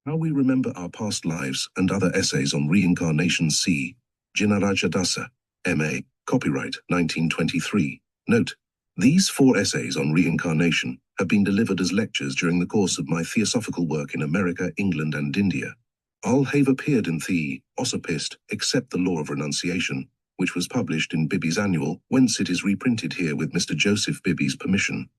How We Remember Our Past Lives and Other Essays on Reincarnation C. JINARAJADASA, M.A., Copyright 1923. Note: these 4 essays on reincarnation have been delivered as lectures during the course of my theosophical work in America, England, and India. All have appeared in the Ossopist, except the Law of Renunciation, which was published in Bibby's Annual, whence it is reprinted here with Mr. Joseph Bibby's permission.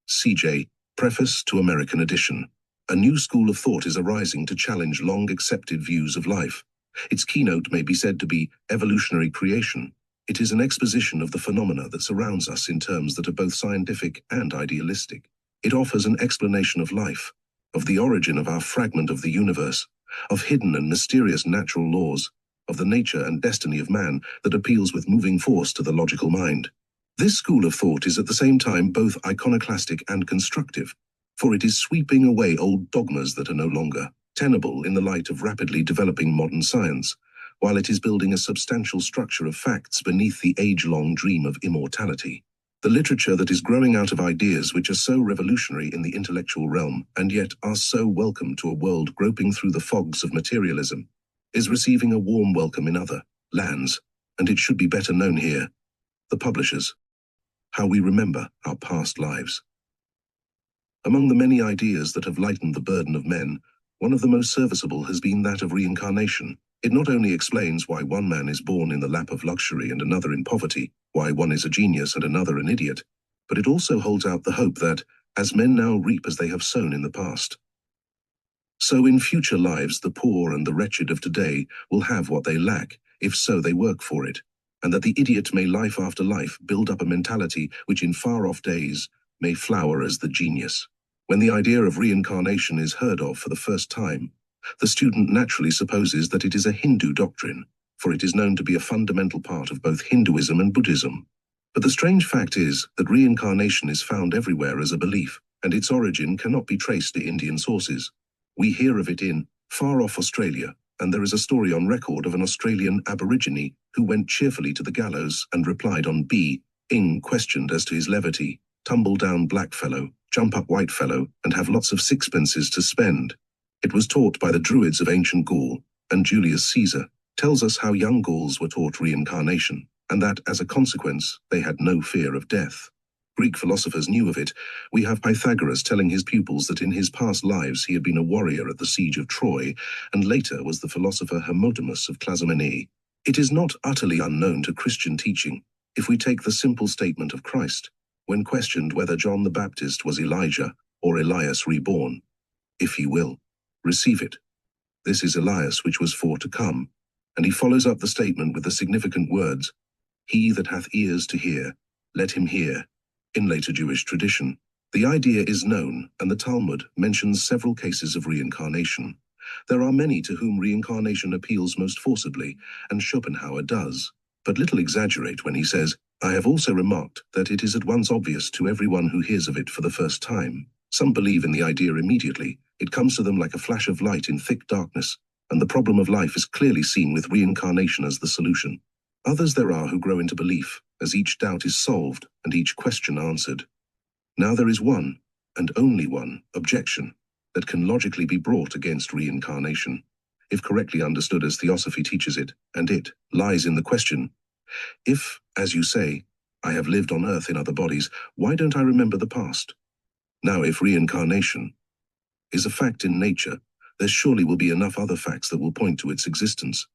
C.J. Preface to American Edition. A new school of thought is arising to challenge long-accepted views of life. Its keynote may be said to be evolutionary creation. It is an exposition of the phenomena that surrounds us in terms that are both scientific and idealistic. It offers an explanation of life, of the origin of our fragment of the universe, of hidden and mysterious natural laws, of the nature and destiny of man that appeals with moving force to the logical mind. This school of thought is at the same time both iconoclastic and constructive, for it is sweeping away old dogmas that are no longer tenable in the light of rapidly developing modern science, while it is building a substantial structure of facts beneath the age-long dream of immortality. The literature that is growing out of ideas which are so revolutionary in the intellectual realm and yet are so welcome to a world groping through the fogs of materialism is receiving a warm welcome in other lands, and it should be better known here. The publishers. How We Remember Our Past Lives. Among the many ideas that have lightened the burden of men, one of the most serviceable has been that of reincarnation. It not only explains why one man is born in the lap of luxury and another in poverty, why one is a genius and another an idiot, but it also holds out the hope that, as men now reap as they have sown in the past, so in future lives the poor and the wretched of today will have what they lack, if so they work for it, and that the idiot may life after life build up a mentality which in far-off days may flower as the genius. When the idea of reincarnation is heard of for the first time, the student naturally supposes that it is a Hindu doctrine, for it is known to be a fundamental part of both Hinduism and Buddhism. But the strange fact is that reincarnation is found everywhere as a belief, and its origin cannot be traced to Indian sources. We hear of it in far-off Australia, and there is a story on record of an Australian aborigine who went cheerfully to the gallows and replied on being questioned as to his levity: "Tumble down, black fellow, jump up, white fellow, and have lots of sixpences to spend." It was taught by the Druids of ancient Gaul, and Julius Caesar tells us how young Gauls were taught reincarnation, and that, as a consequence, they had no fear of death. Greek philosophers knew of it. We have Pythagoras telling his pupils that in his past lives he had been a warrior at the siege of Troy, and later was the philosopher Hermotimus of Clazomenae. It is not utterly unknown to Christian teaching, if we take the simple statement of Christ, when questioned whether John the Baptist was Elijah or Elias reborn: "If ye will, receive it. This is Elias which was for to come." And he follows up the statement with the significant words, "He that hath ears to hear, let him hear." In later Jewish tradition, the idea is known, and the Talmud mentions several cases of reincarnation. There are many to whom reincarnation appeals most forcibly, and Schopenhauer does, but little exaggerate when he says, "I have also remarked that it is at once obvious to everyone who hears of it for the first time. Some believe in the idea immediately. It comes to them like a flash of light in thick darkness, and the problem of life is clearly seen with reincarnation as the solution. Others there are who grow into belief, as each doubt is solved and each question answered. Now there is one, and only one, objection that can logically be brought against reincarnation, if correctly understood as Theosophy teaches it, and it lies in the question: if, as you say, I have lived on earth in other bodies, why don't I remember the past? Now, if reincarnation is a fact in nature, there surely will be enough other facts that will point to its existence.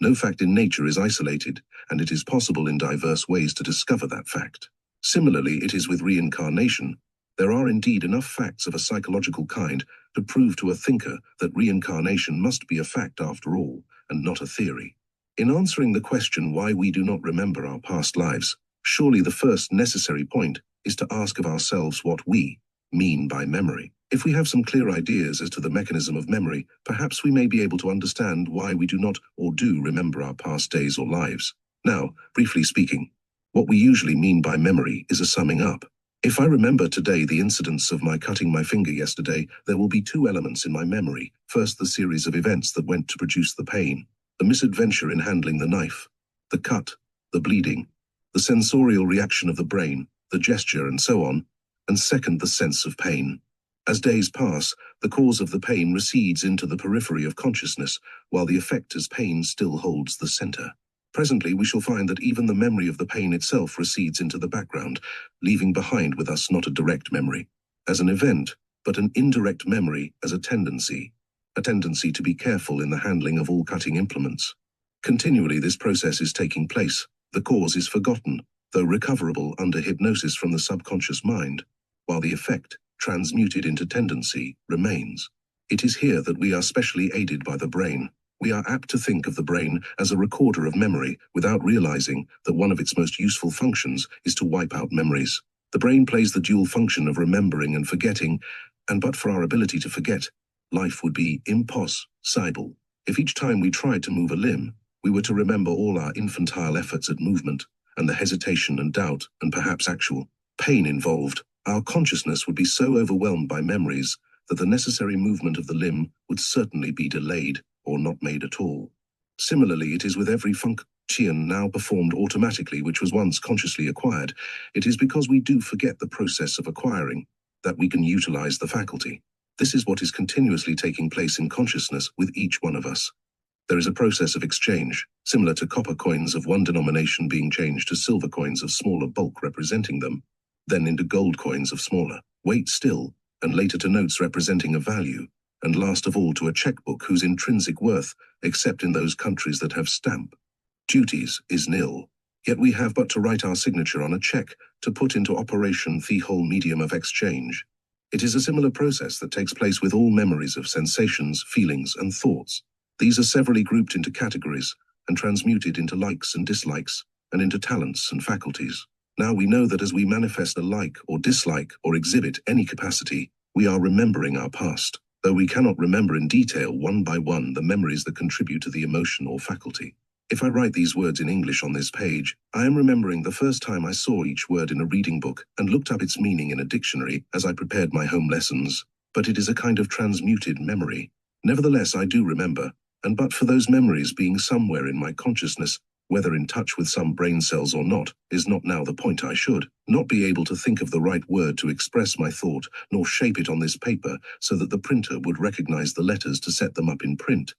No fact in nature is isolated, and it is possible in diverse ways to discover that fact. Similarly, it is with reincarnation. There are indeed enough facts of a psychological kind to prove to a thinker that reincarnation must be a fact after all, and not a theory. In answering the question why we do not remember our past lives, surely the first necessary point is to ask of ourselves what we mean by memory. If we have some clear ideas as to the mechanism of memory, perhaps we may be able to understand why we do not or do remember our past days or lives. Now, briefly speaking, what we usually mean by memory is a summing up. If I remember today the incidents of my cutting my finger yesterday, there will be 2 elements in my memory. First, the series of events that went to produce the pain, the misadventure in handling the knife, the cut, the bleeding, the sensorial reaction of the brain, the gesture, and so on. And second, the sense of pain. As days pass, the cause of the pain recedes into the periphery of consciousness, while the effect as pain still holds the center. Presently, we shall find that even the memory of the pain itself recedes into the background, leaving behind with us not a direct memory, as an event, but an indirect memory as a tendency to be careful in the handling of all cutting implements. Continually, this process is taking place. The cause is forgotten, though recoverable under hypnosis from the subconscious mind, while the effect, transmuted into tendency, remains. It is here that we are specially aided by the brain. We are apt to think of the brain as a recorder of memory without realizing that one of its most useful functions is to wipe out memories. The brain plays the dual function of remembering and forgetting, and but for our ability to forget, life would be impossible. If each time we tried to move a limb, we were to remember all our infantile efforts at movement, and the hesitation and doubt, and perhaps actual pain involved, our consciousness would be so overwhelmed by memories that the necessary movement of the limb would certainly be delayed or not made at all. Similarly, it is with every function now performed automatically which was once consciously acquired. It is because we do forget the process of acquiring that we can utilize the faculty. This is what is continuously taking place in consciousness with each one of us. There is a process of exchange, similar to copper coins of one denomination being changed to silver coins of smaller bulk representing them, then into gold coins of smaller weight still, and later to notes representing a value, and last of all to a checkbook whose intrinsic worth, except in those countries that have stamp duties, is nil. Yet we have but to write our signature on a check to put into operation the whole medium of exchange. It is a similar process that takes place with all memories of sensations, feelings, and thoughts. These are severally grouped into categories and transmuted into likes and dislikes, and into talents and faculties. Now we know that as we manifest a like or dislike or exhibit any capacity, we are remembering our past, though we cannot remember in detail one by one the memories that contribute to the emotion or faculty. If I write these words in English on this page, I am remembering the first time I saw each word in a reading book and looked up its meaning in a dictionary as I prepared my home lessons, but it is a kind of transmuted memory. Nevertheless, I do remember, and but for those memories being somewhere in my consciousness, whether in touch with some brain cells or not, is not now the point. I should not be able to think of the right word to express my thought, nor shape it on this paper so that the printer would recognize the letters to set them up in print.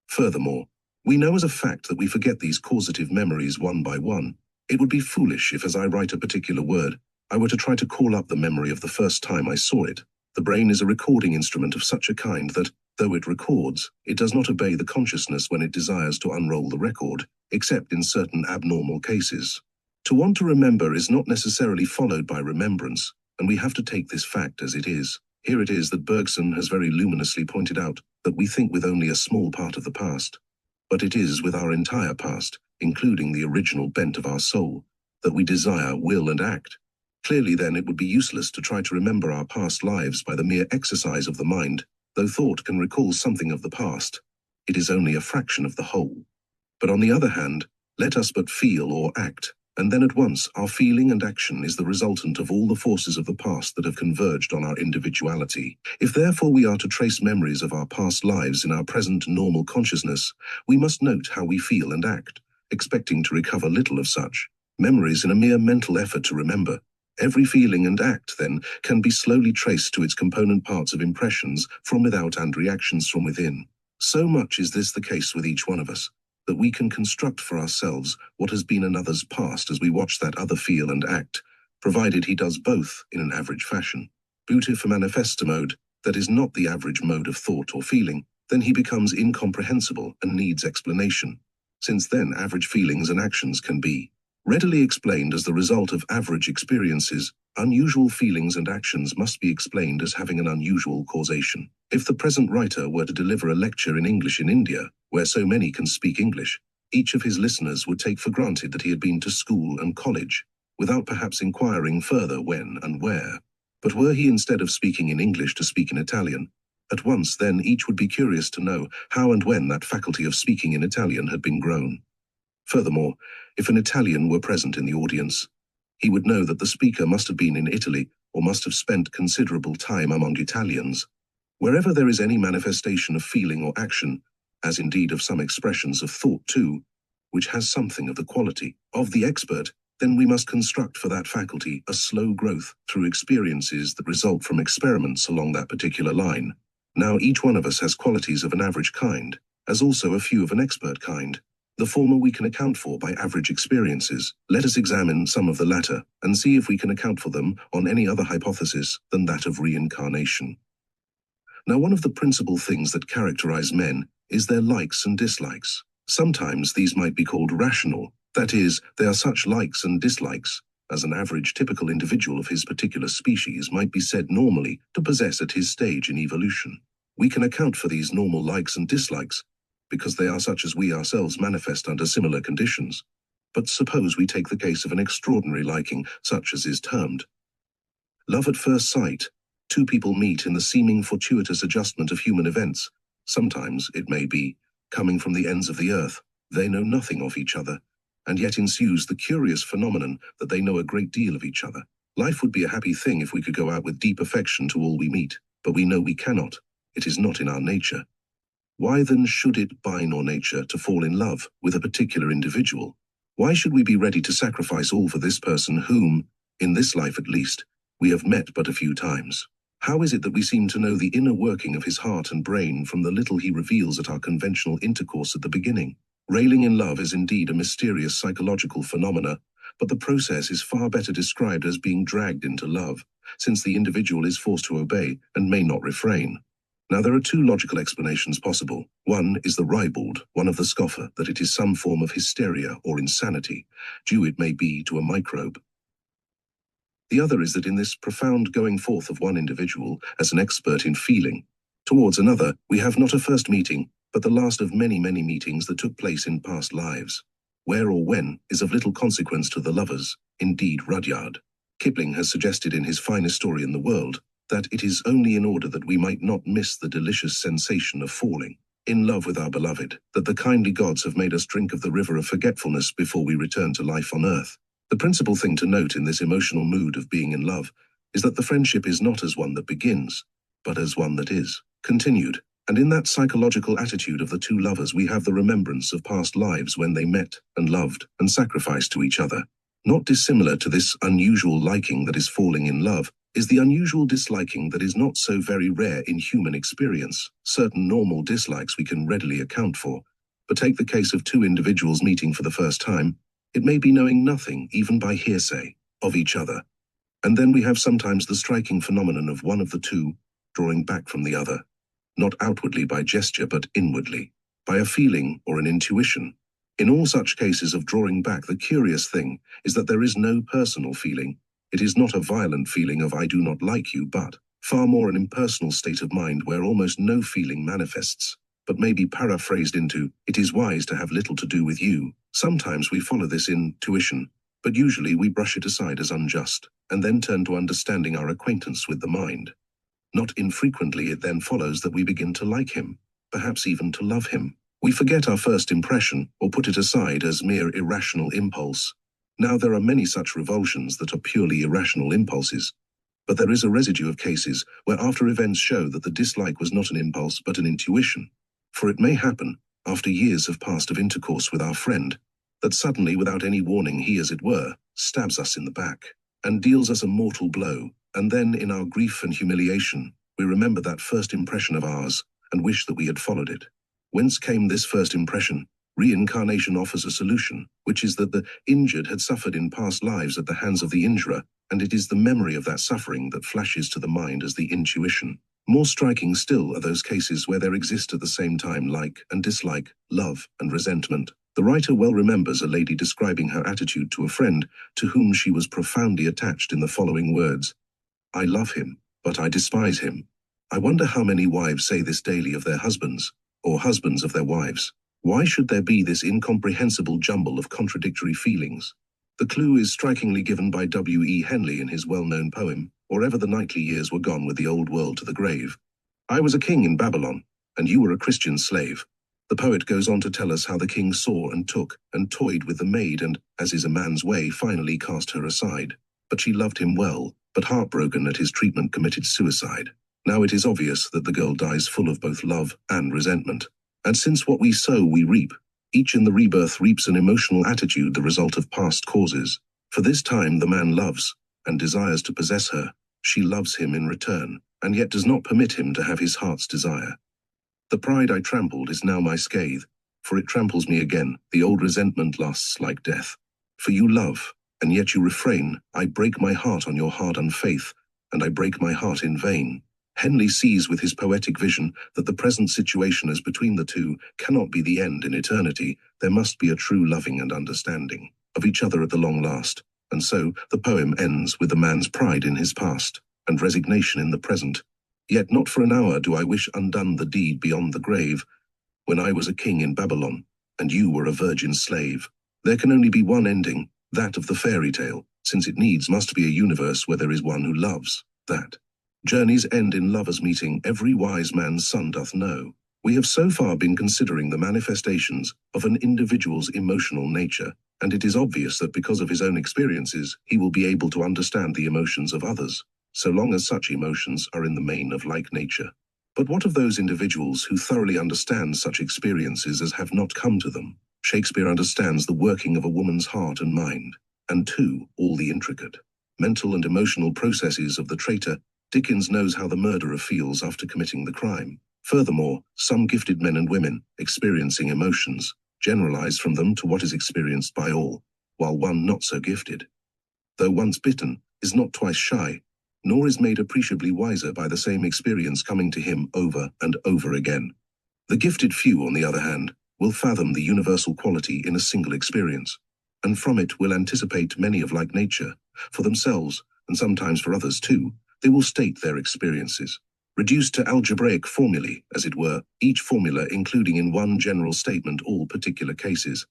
Furthermore, we know as a fact that we forget these causative memories one by one. It would be foolish if, as I write a particular word, I were to try to call up the memory of the first time I saw it. The brain is a recording instrument of such a kind that, though it records, it does not obey the consciousness when it desires to unroll the record, except in certain abnormal cases. To want to remember is not necessarily followed by remembrance, and we have to take this fact as it is. Here it is that Bergson has very luminously pointed out that we think with only a small part of the past, but it is with our entire past, including the original bent of our soul, that we desire, will, and act. Clearly, then, it would be useless to try to remember our past lives by the mere exercise of the mind. Though thought can recall something of the past, it is only a fraction of the whole. But on the other hand, let us but feel or act, and then at once our feeling and action is the resultant of all the forces of the past that have converged on our individuality. If therefore we are to trace memories of our past lives in our present normal consciousness, we must note how we feel and act, expecting to recover little of such memories in a mere mental effort to remember. Every feeling and act, then, can be slowly traced to its component parts of impressions from without and reactions from within. So much is this the case with each one of us, that we can construct for ourselves what has been another's past as we watch that other feel and act, provided he does both in an average fashion. But if a manifesta mode that is not the average mode of thought or feeling, then he becomes incomprehensible and needs explanation, since then average feelings and actions can be readily explained as the result of average experiences. Unusual feelings and actions must be explained as having an unusual causation. If the present writer were to deliver a lecture in English in India, where so many can speak English, each of his listeners would take for granted that he had been to school and college, without perhaps inquiring further when and where. But were he, instead of speaking in English, to speak in Italian, at once then each would be curious to know how and when that faculty of speaking in Italian had been grown. Furthermore, if an Italian were present in the audience, he would know that the speaker must have been in Italy or must have spent considerable time among Italians. Wherever there is any manifestation of feeling or action, as indeed of some expressions of thought too, which has something of the quality of the expert, then we must construct for that faculty a slow growth through experiences that result from experiments along that particular line. Now, each one of us has qualities of an average kind, as also a few of an expert kind. The former we can account for by average experiences. Let us examine some of the latter and see if we can account for them on any other hypothesis than that of reincarnation. Now, one of the principal things that characterize men is their likes and dislikes. Sometimes these might be called rational. That is, they are such likes and dislikes as an average typical individual of his particular species might be said normally to possess at his stage in evolution. We can account for these normal likes and dislikes because they are such as we ourselves manifest under similar conditions. But suppose we take the case of an extraordinary liking, such as is termed love at first sight. Two people meet in the seeming fortuitous adjustment of human events. Sometimes it may be coming from the ends of the earth. They know nothing of each other, and yet ensues the curious phenomenon that they know a great deal of each other. Life would be a happy thing if we could go out with deep affection to all we meet, but we know we cannot. It is not in our nature. Why then should it by our nature to fall in love with a particular individual? Why should we be ready to sacrifice all for this person whom, in this life at least, we have met but a few times? How is it that we seem to know the inner working of his heart and brain from the little he reveals at our conventional intercourse at the beginning? Railing in love is indeed a mysterious psychological phenomena, but the process is far better described as being dragged into love, since the individual is forced to obey and may not refrain. Now, there are two logical explanations possible. One is the ribald, one of the scoffer, that it is some form of hysteria or insanity, due it may be to a microbe. The other is that in this profound going forth of one individual as an expert in feeling towards another, we have not a first meeting, but the last of many, many meetings that took place in past lives. Where or when is of little consequence to the lovers, indeed Rudyard. Kipling has suggested in his finest story in the world that it is only in order that we might not miss the delicious sensation of falling in love with our beloved, that the kindly gods have made us drink of the river of forgetfulness before we return to life on earth. The principal thing to note in this emotional mood of being in love is that the friendship is not as one that begins, but as one that is continued. And in that psychological attitude of the two lovers we have the remembrance of past lives when they met and loved and sacrificed to each other. Not dissimilar to this unusual liking that is falling in love is the unusual disliking that is not so very rare in human experience. Certain normal dislikes we can readily account for, but take the case of two individuals meeting for the first time. It may be knowing nothing, even by hearsay, of each other. And then we have sometimes the striking phenomenon of one of the two drawing back from the other, not outwardly by gesture but inwardly, by a feeling or an intuition. In all such cases of drawing back, the curious thing is that there is no personal feeling. It is not a violent feeling of I do not like you, but far more an impersonal state of mind where almost no feeling manifests, but may be paraphrased into, it is wise to have little to do with you. Sometimes we follow this intuition, but usually we brush it aside as unjust, and then turn to understanding our acquaintance with the mind. Not infrequently it then follows that we begin to like him, perhaps even to love him. We forget our first impression or put it aside as mere irrational impulse. Now, there are many such revulsions that are purely irrational impulses, but there is a residue of cases where after events show that the dislike was not an impulse but an intuition. For it may happen, after years have passed of intercourse with our friend, that suddenly, without any warning, he, as it were, stabs us in the back and deals us a mortal blow, and then in our grief and humiliation, we remember that first impression of ours and wish that we had followed it. Whence came this first impression? Reincarnation offers a solution, which is that the injured had suffered in past lives at the hands of the injurer, and it is the memory of that suffering that flashes to the mind as the intuition. More striking still are those cases where there exist at the same time like and dislike, love and resentment. The writer well remembers a lady describing her attitude to a friend to whom she was profoundly attached in the following words: I love him, but I despise him. I wonder how many wives say this daily of their husbands, or husbands of their wives. Why should there be this incomprehensible jumble of contradictory feelings? The clue is strikingly given by W.E. Henley in his well-known poem, Or Ever the Knightly Years Were Gone with the Old World to the Grave. I was a king in Babylon, and you were a Christian slave. The poet goes on to tell us how the king saw and took and toyed with the maid and, as is a man's way, finally cast her aside. But she loved him well, but heartbroken at his treatment committed suicide. Now it is obvious that the girl dies full of both love and resentment. And since what we sow we reap, each in the rebirth reaps an emotional attitude the result of past causes. For this time the man loves, and desires to possess her. She loves him in return, and yet does not permit him to have his heart's desire. The pride I trampled is now my scathe, for it tramples me again. The old resentment lasts like death. For you love, and yet you refrain. I break my heart on your hard unfaith, and I break my heart in vain. Henley sees with his poetic vision that the present situation as between the two cannot be the end in eternity. There must be a true loving and understanding of each other at the long last. And so the poem ends with the man's pride in his past and resignation in the present. Yet not for an hour do I wish undone the deed beyond the grave, when I was a king in Babylon, and you were a virgin slave. There can only be one ending, that of the fairy tale, since it needs must be a universe where there is one who loves. That journeys end in lovers meeting, every wise man's son doth know. We have so far been considering the manifestations of an individual's emotional nature, and it is obvious that because of his own experiences, he will be able to understand the emotions of others, so long as such emotions are in the main of like nature. But what of those individuals who thoroughly understand such experiences as have not come to them? Shakespeare understands the working of a woman's heart and mind, and too, all the intricate mental and emotional processes of the traitor. Dickens knows how the murderer feels after committing the crime. Furthermore, some gifted men and women, experiencing emotions, generalize from them to what is experienced by all, while one not so gifted, though once bitten, is not twice shy, nor is made appreciably wiser by the same experience coming to him over and over again. The gifted few, on the other hand, will fathom the universal quality in a single experience, and from it will anticipate many of like nature. For themselves, and sometimes for others too, they will state their experiences, reduced to algebraic formulae, as it were, each formula including in one general statement all particular cases.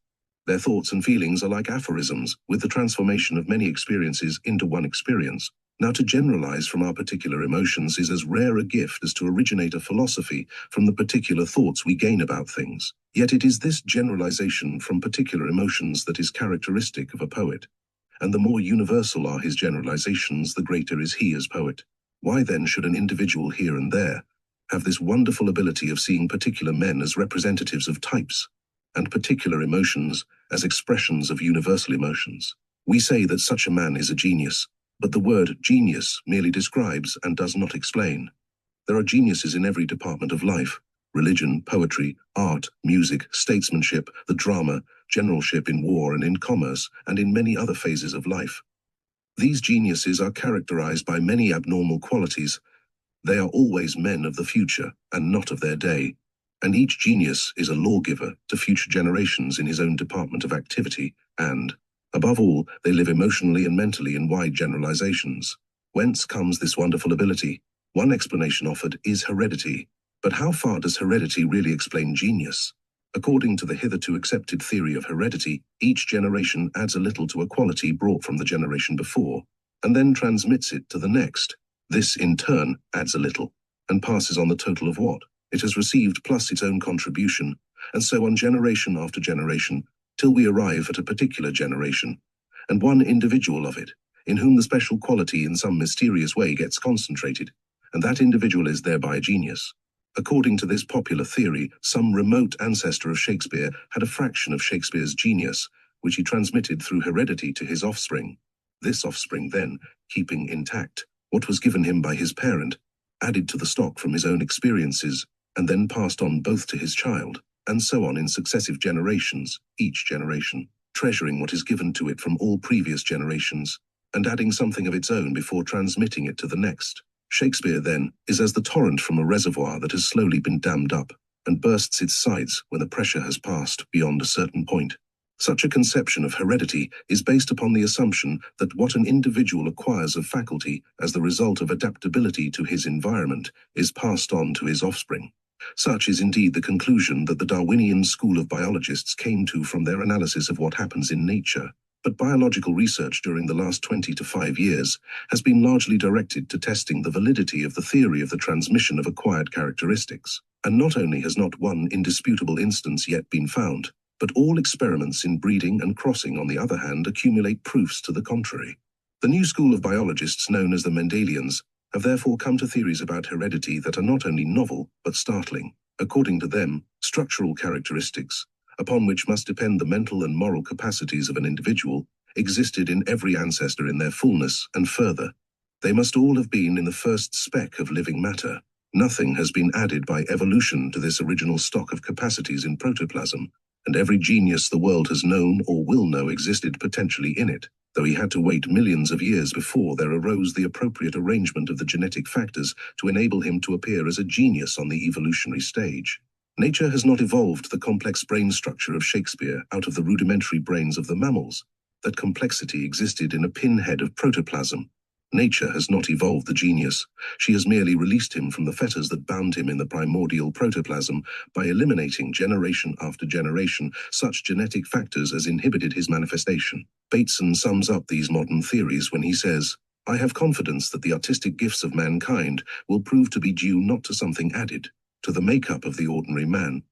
Their thoughts and feelings are like aphorisms, with the transformation of many experiences into one experience. Now, to generalize from our particular emotions is as rare a gift as to originate a philosophy from the particular thoughts we gain about things. Yet it is this generalization from particular emotions that is characteristic of a poet. And the more universal are his generalizations, the greater is he as poet. Why then should an individual here and there have this wonderful ability of seeing particular men as representatives of types, and particular emotions as expressions of universal emotions? We say that such a man is a genius, but the word genius merely describes and does not explain. There are geniuses in every department of life: religion, poetry, art, music, statesmanship, the drama, generalship in war and in commerce, and in many other phases of life. These geniuses are characterized by many abnormal qualities. They are always men of the future and not of their day, and each genius is a lawgiver to future generations in his own department of activity, and, above all, they live emotionally and mentally in wide generalizations. Whence comes this wonderful ability? One explanation offered is heredity. But how far does heredity really explain genius? According to the hitherto accepted theory of heredity, each generation adds a little to a quality brought from the generation before, and then transmits it to the next. This, in turn, adds a little, and passes on the total of what it has received plus its own contribution, and so on generation after generation, till we arrive at a particular generation, and one individual of it, in whom the special quality in some mysterious way gets concentrated, and that individual is thereby a genius. According to this popular theory, some remote ancestor of Shakespeare had a fraction of Shakespeare's genius, which he transmitted through heredity to his offspring. This offspring then, keeping intact what was given him by his parent, added to the stock from his own experiences, and then passed on both to his child, and so on in successive generations, each generation treasuring what is given to it from all previous generations, and adding something of its own before transmitting it to the next. Shakespeare, then, is as the torrent from a reservoir that has slowly been dammed up, and bursts its sides when the pressure has passed beyond a certain point. Such a conception of heredity is based upon the assumption that what an individual acquires of faculty as the result of adaptability to his environment is passed on to his offspring. Such is indeed the conclusion that the Darwinian school of biologists came to from their analysis of what happens in nature. But biological research during the last 25 years has been largely directed to testing the validity of the theory of the transmission of acquired characteristics. And not only has not one indisputable instance yet been found, but all experiments in breeding and crossing, on the other hand, accumulate proofs to the contrary. The new school of biologists, known as the Mendelians, have therefore come to theories about heredity that are not only novel, but startling. According to them, structural characteristics, upon which must depend the mental and moral capacities of an individual, existed in every ancestor in their fullness and further. They must all have been in the first speck of living matter. Nothing has been added by evolution to this original stock of capacities in protoplasm, and every genius the world has known or will know existed potentially in it, though he had to wait millions of years before there arose the appropriate arrangement of the genetic factors to enable him to appear as a genius on the evolutionary stage. Nature has not evolved the complex brain structure of Shakespeare out of the rudimentary brains of the mammals. That complexity existed in a pinhead of protoplasm. Nature has not evolved the genius. She has merely released him from the fetters that bound him in the primordial protoplasm by eliminating generation after generation such genetic factors as inhibited his manifestation. Bateson sums up these modern theories when he says, "I have confidence that the artistic gifts of mankind will prove to be due not to something added, to the makeup of the ordinary man,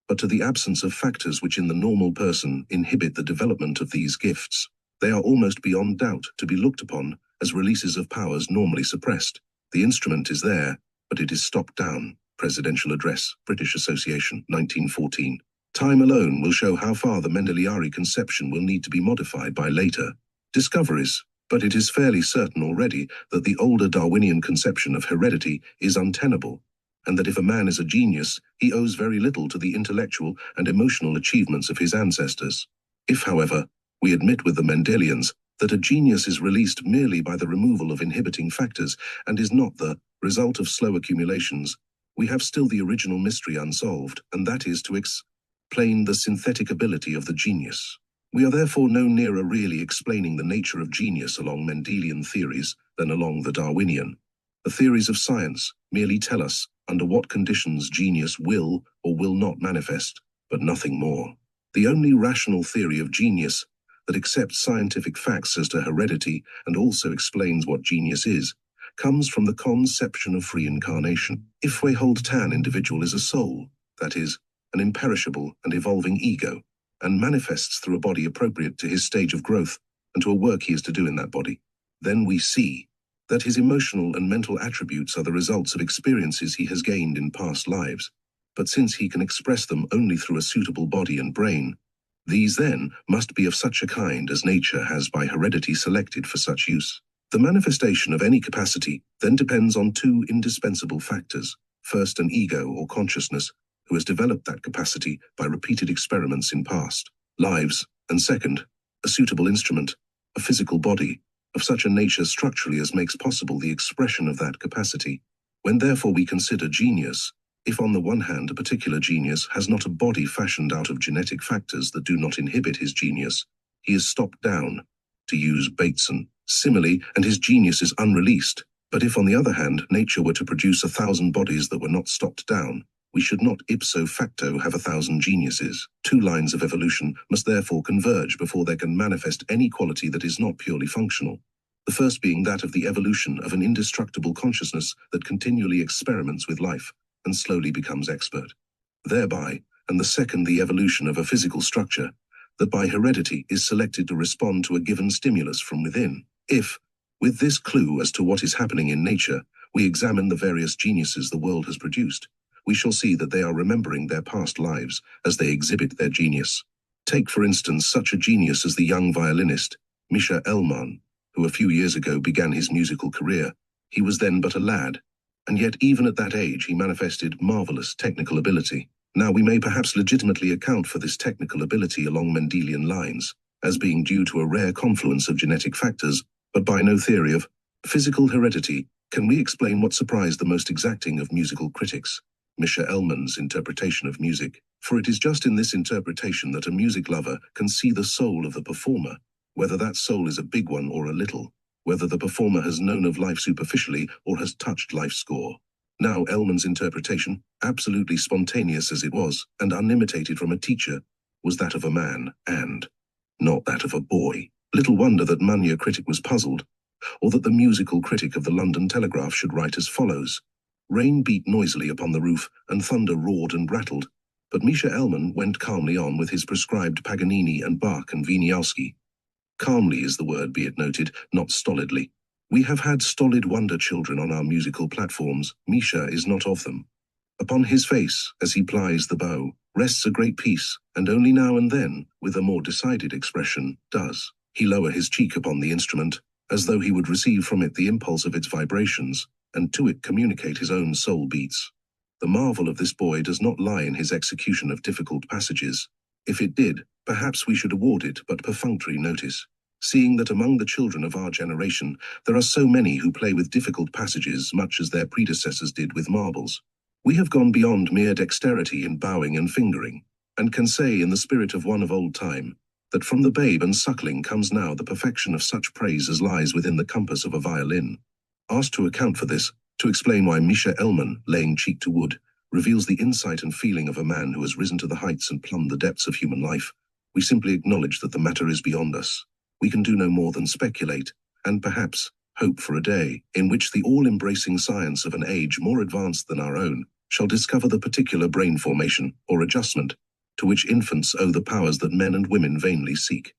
but to the absence of factors which in the normal person inhibit the development of these gifts. They are almost beyond doubt to be looked upon as releases of powers normally suppressed. The instrument is there, but it is stopped down." Presidential Address, British Association, 1914. Time alone will show how far the Mendelian conception will need to be modified by later discoveries, but it is fairly certain already that the older Darwinian conception of heredity is untenable, and that if a man is a genius, he owes very little to the intellectual and emotional achievements of his ancestors. If, however, we admit with the Mendelians that a genius is released merely by the removal of inhibiting factors and is not the result of slow accumulations, we have still the original mystery unsolved, and that is to explain the synthetic ability of the genius. We are therefore no nearer really explaining the nature of genius along Mendelian theories than along the Darwinian. The theories of science merely tell us under what conditions genius will or will not manifest, but nothing more. The only rational theory of genius that accepts scientific facts as to heredity and also explains what genius is, comes from the conception of reincarnation. Ifwe-Hold-Tan individual is a soul, that is, an imperishable and evolving ego, and manifests through a body appropriate to his stage of growth and to a work he is to do in that body. Then we see that his emotional and mental attributes are the results of experiences he has gained in past lives, but since he can express them only through a suitable body and brain, these then must be of such a kind as nature has by heredity selected for such use. The manifestation of any capacity then depends on two indispensable factors. First, an ego or consciousness who has developed that capacity by repeated experiments in past lives, and second, a suitable instrument, a physical body, of such a nature structurally as makes possible the expression of that capacity. When therefore we consider genius, if on the one hand a particular genius has not a body fashioned out of genetic factors that do not inhibit his genius, he is stopped down, to use Bateson, simile, and his genius is unreleased. But if on the other hand nature were to produce 1,000 bodies that were not stopped down, we should not ipso facto have 1,000 geniuses. Two lines of evolution must therefore converge before there can manifest any quality that is not purely functional. The first being that of the evolution of an indestructible consciousness that continually experiments with life and slowly becomes expert. Thereby, and the second the evolution of a physical structure that by heredity is selected to respond to a given stimulus from within. If, with this clue as to what is happening in nature, we examine the various geniuses the world has produced, we shall see that they are remembering their past lives as they exhibit their genius. Take for instance such a genius as the young violinist, Misha Elman, who a few years ago began his musical career. He was then but a lad, and yet even at that age he manifested marvelous technical ability. Now we may perhaps legitimately account for this technical ability along Mendelian lines, as being due to a rare confluence of genetic factors, but by no theory of physical heredity can we explain what surprised the most exacting of musical critics, Misha Elman's interpretation of music. For it is just in this interpretation that a music lover can see the soul of the performer, whether that soul is a big one or a little, whether the performer has known of life superficially or has touched life's score. Now Elman's interpretation, absolutely spontaneous as it was, and unimitated from a teacher, was that of a man, and not that of a boy. Little wonder that Mania critic was puzzled, or that the musical critic of the London Telegraph should write as follows. Rain beat noisily upon the roof, and thunder roared and rattled, but Misha Elman went calmly on with his prescribed Paganini and Bach and Wieniawski. Calmly is the word, be it noted, not stolidly. We have had stolid wonder children on our musical platforms. Misha is not of them. Upon his face, as he plies the bow, rests a great peace, and only now and then, with a more decided expression, does He lower his cheek upon the instrument, as though he would receive from it the impulse of its vibrations, and to it communicate his own soul beats. The marvel of this boy does not lie in his execution of difficult passages. If it did, perhaps we should award it but perfunctory notice, seeing that among the children of our generation there are so many who play with difficult passages much as their predecessors did with marbles. We have gone beyond mere dexterity in bowing and fingering, and can say in the spirit of one of old time, that from the babe and suckling comes now the perfection of such praise as lies within the compass of a violin. Asked to account for this, to explain why Misha Elman, laying cheek to wood, reveals the insight and feeling of a man who has risen to the heights and plumbed the depths of human life, we simply acknowledge that the matter is beyond us. We can do no more than speculate, and perhaps hope for a day in which the all-embracing science of an age more advanced than our own shall discover the particular brain formation or adjustment to which infants owe the powers that men and women vainly seek.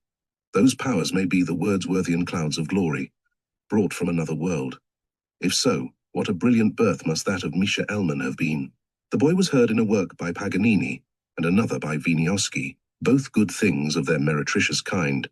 Those powers may be the Wordsworthian clouds of glory, brought from another world. If so, what a brilliant birth must that of Misha Elman have been. The boy was heard in a work by Paganini and another by Wieniawski, both good things of their meretricious kind,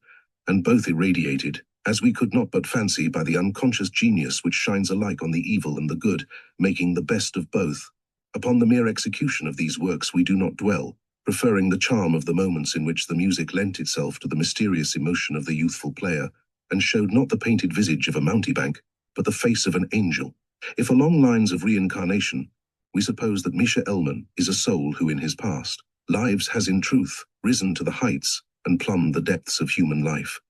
and both irradiated, as we could not but fancy, by the unconscious genius which shines alike on the evil and the good, making the best of both. Upon the mere execution of these works we do not dwell, preferring the charm of the moments in which the music lent itself to the mysterious emotion of the youthful player, and showed not the painted visage of a mountebank, but the face of an angel. If along lines of reincarnation, we suppose that Misha Elman is a soul who in his past lives has in truth risen to the heights and plumbed the depths of human life,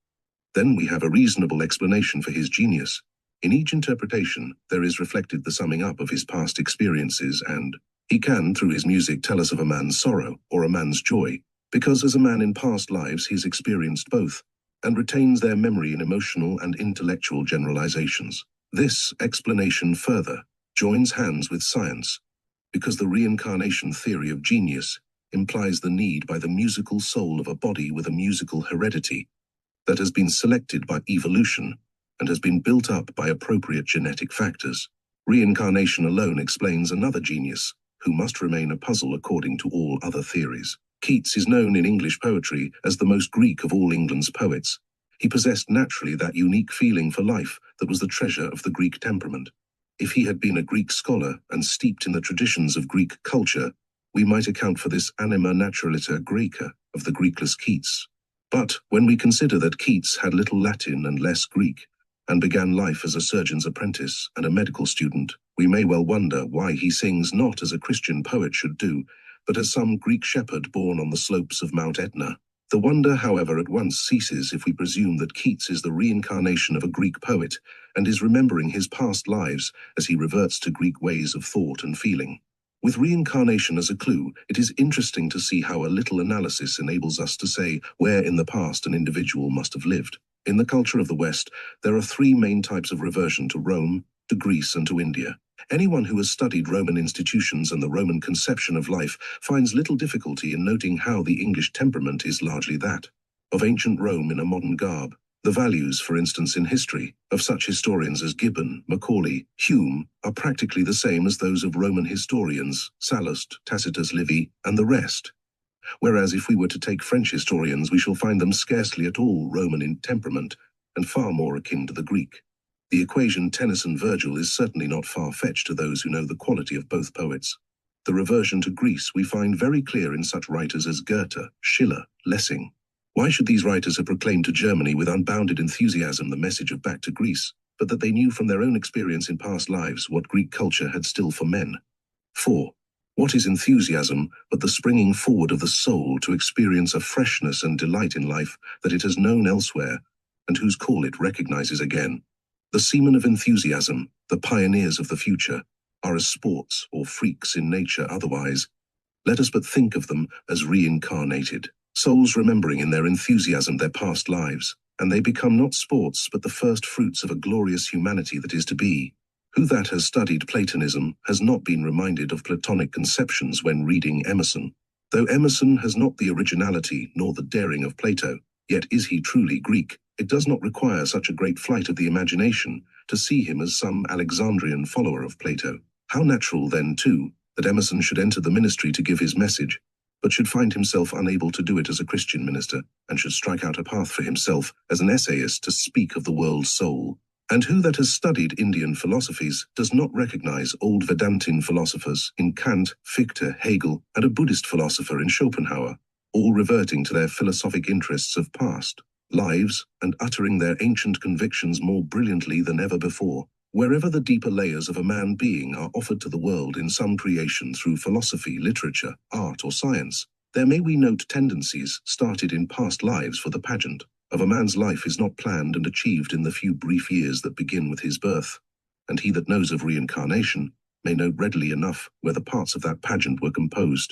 then we have a reasonable explanation for his genius. In each interpretation, there is reflected the summing up of his past experiences, and he can, through his music, tell us of a man's sorrow or a man's joy, because as a man in past lives he has experienced both, and retains their memory in emotional and intellectual generalizations. This explanation further joins hands with science, because the reincarnation theory of genius implies the need by the musical soul of a body with a musical heredity that has been selected by evolution and has been built up by appropriate genetic factors. Reincarnation alone explains another genius, who must remain a puzzle according to all other theories. Keats is known in English poetry as the most Greek of all England's poets. He possessed naturally that unique feeling for life that was the treasure of the Greek temperament. If he had been a Greek scholar and steeped in the traditions of Greek culture, we might account for this anima naturaliter Graeca of the Greekless Keats. But when we consider that Keats had little Latin and less Greek, and began life as a surgeon's apprentice and a medical student, we may well wonder why he sings not as a Christian poet should do, but as some Greek shepherd born on the slopes of Mount Etna. The wonder, however, at once ceases if we presume that Keats is the reincarnation of a Greek poet and is remembering his past lives as he reverts to Greek ways of thought and feeling. With reincarnation as a clue, it is interesting to see how a little analysis enables us to say where in the past an individual must have lived. In the culture of the West, there are three main types of reversion: to Rome, to Greece, and to India. Anyone who has studied Roman institutions and the Roman conception of life finds little difficulty in noting how the English temperament is largely that of ancient Rome in a modern garb. The values, for instance, in history, of such historians as Gibbon, Macaulay, Hume, are practically the same as those of Roman historians, Sallust, Tacitus Livy, and the rest. Whereas if we were to take French historians, we shall find them scarcely at all Roman in temperament, and far more akin to the Greek. The equation Tennyson-Virgil is certainly not far-fetched to those who know the quality of both poets. The reversion to Greece we find very clear in such writers as Goethe, Schiller, Lessing. Why should these writers have proclaimed to Germany with unbounded enthusiasm the message of back to Greece, but that they knew from their own experience in past lives what Greek culture had still for men? 4. What is enthusiasm but the springing forward of the soul to experience a freshness and delight in life that it has known elsewhere, and whose call it recognizes again? The seamen of enthusiasm, the pioneers of the future, are as sports or freaks in nature otherwise. Let us but think of them as reincarnated, souls remembering in their enthusiasm their past lives, and they become not sports but the first fruits of a glorious humanity that is to be. Who that has studied Platonism has not been reminded of Platonic conceptions when reading Emerson? Though Emerson has not the originality nor the daring of Plato, yet is he truly Greek. It does not require such a great flight of the imagination to see him as some Alexandrian follower of Plato. How natural, then, too, that Emerson should enter the ministry to give his message, but should find himself unable to do it as a Christian minister, and should strike out a path for himself as an essayist to speak of the world's soul. And who that has studied Indian philosophies does not recognize old Vedantine philosophers in Kant, Fichte, Hegel, and a Buddhist philosopher in Schopenhauer, all reverting to their philosophic interests of past lives and uttering their ancient convictions more brilliantly than ever before? Wherever the deeper layers of a man being are offered to the world in some creation through philosophy, literature, art, or science, there may we note tendencies started in past lives, for the pageant of a man's life is not planned and achieved in the few brief years that begin with his birth, and he that knows of reincarnation may note readily enough where the parts of that pageant were composed.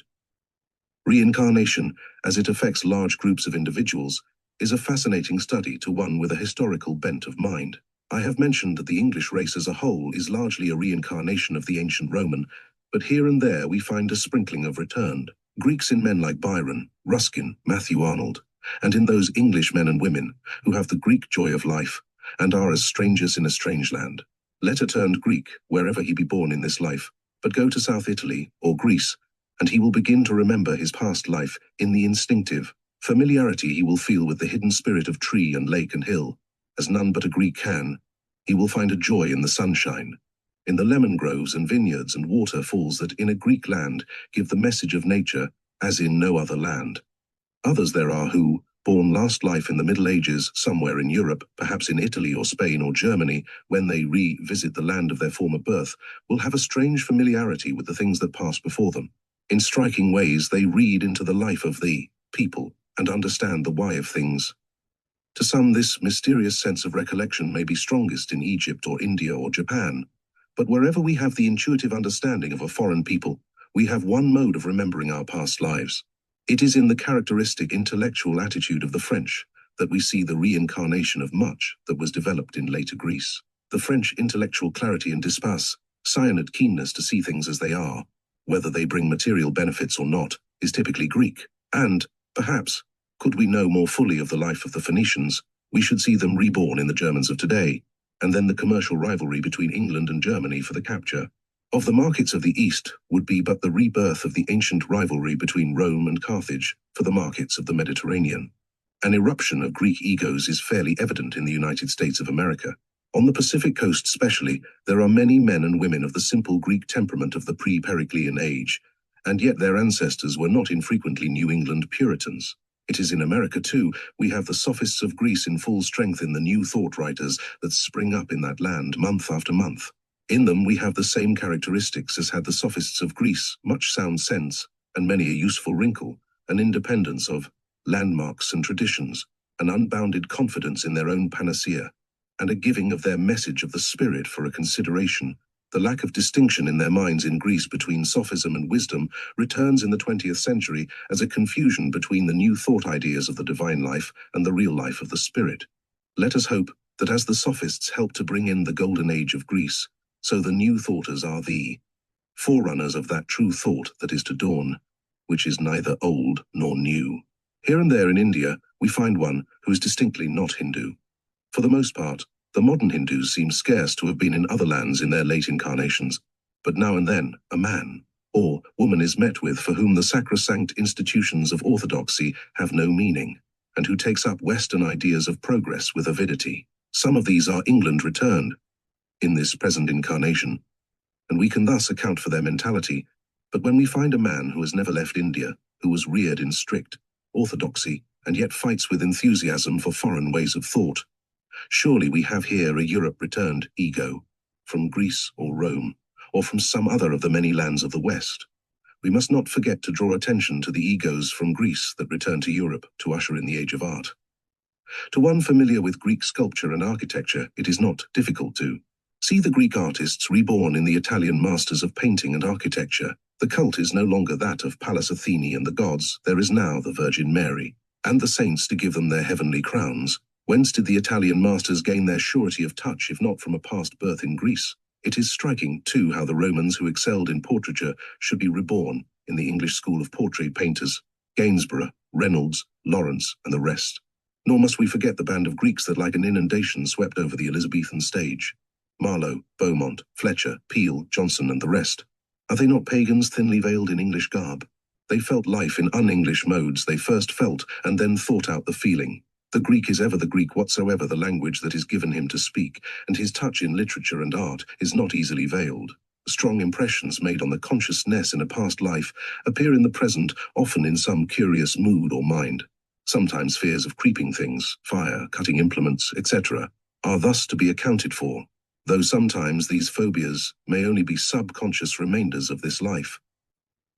Reincarnation, as it affects large groups of individuals, is a fascinating study to one with a historical bent of mind. I have mentioned that the English race as a whole is largely a reincarnation of the ancient Roman, but here and there we find a sprinkling of returned Greeks in men like Byron, Ruskin, Matthew Arnold, and in those English men and women who have the Greek joy of life and are as strangers in a strange land. Let a turned Greek, wherever he be born in this life, but go to South Italy or Greece, and he will begin to remember his past life in the instinctive familiarity he will feel with the hidden spirit of tree and lake and hill, as none but a Greek can. He will find a joy in the sunshine, in the lemon groves and vineyards and waterfalls that in a Greek land give the message of nature as in no other land. Others there are who, born last life in the Middle Ages somewhere in Europe, perhaps in Italy or Spain or Germany, when they revisit the land of their former birth, will have a strange familiarity with the things that passed before them. In striking ways they read into the life of the people and understand the why of things. To some, this mysterious sense of recollection may be strongest in Egypt or India or Japan, but wherever we have the intuitive understanding of a foreign people, we have one mode of remembering our past lives. It is in the characteristic intellectual attitude of the French that we see the reincarnation of much that was developed in later Greece. The French intellectual clarity and dispace, cyanide keenness to see things as they are, whether they bring material benefits or not, is typically Greek, and, perhaps, could we know more fully of the life of the Phoenicians, we should see them reborn in the Germans of today, and then the commercial rivalry between England and Germany for the capture of the markets of the East would be but the rebirth of the ancient rivalry between Rome and Carthage for the markets of the Mediterranean. An eruption of Greek egos is fairly evident in the United States of America. On the Pacific coast especially, there are many men and women of the simple Greek temperament of the pre-Periclean age, and yet their ancestors were not infrequently New England Puritans. It is in America, too, we have the sophists of Greece in full strength in the new thought writers that spring up in that land month after month. In them we have the same characteristics as had the sophists of Greece, much sound sense, and many a useful wrinkle, an independence of landmarks and traditions, an unbounded confidence in their own panacea, and a giving of their message of the spirit for a consideration. The lack of distinction in their minds in Greece between sophism and wisdom returns in the 20th century as a confusion between the new thought ideas of the divine life and the real life of the spirit. Let us hope that as the sophists help to bring in the golden age of Greece, so the new thoughters are the forerunners of that true thought that is to dawn, which is neither old nor new. Here and there in India, we find one who is distinctly not Hindu. For the most part, the modern Hindus seem scarce to have been in other lands in their late incarnations, but now and then a man or woman is met with for whom the sacrosanct institutions of orthodoxy have no meaning, and who takes up Western ideas of progress with avidity. Some of these are England returned in this present incarnation, and we can thus account for their mentality. But when we find a man who has never left India, who was reared in strict orthodoxy, and yet fights with enthusiasm for foreign ways of thought, surely we have here a Europe-returned ego, from Greece or Rome, or from some other of the many lands of the West. We must not forget to draw attention to the egos from Greece that return to Europe to usher in the age of art. To one familiar with Greek sculpture and architecture, it is not difficult to see the Greek artists reborn in the Italian masters of painting and architecture. The cult is no longer that of Pallas Athene and the gods, there is now the Virgin Mary, and the saints to give them their heavenly crowns. Whence did the Italian masters gain their surety of touch, if not from a past birth in Greece? It is striking, too, how the Romans who excelled in portraiture should be reborn in the English school of portrait painters, Gainsborough, Reynolds, Lawrence, and the rest. Nor must we forget the band of Greeks that like an inundation swept over the Elizabethan stage. Marlowe, Beaumont, Fletcher, Peele, Johnson, and the rest. Are they not pagans thinly veiled in English garb? They felt life in un-English modes. They first felt and then thought out the feeling. The Greek is ever the Greek whatsoever the language that is given him to speak, and his touch in literature and art is not easily veiled. Strong impressions made on the consciousness in a past life appear in the present, often in some curious mood or mind. Sometimes fears of creeping things, fire, cutting implements, etc., are thus to be accounted for, though sometimes these phobias may only be subconscious remainders of this life.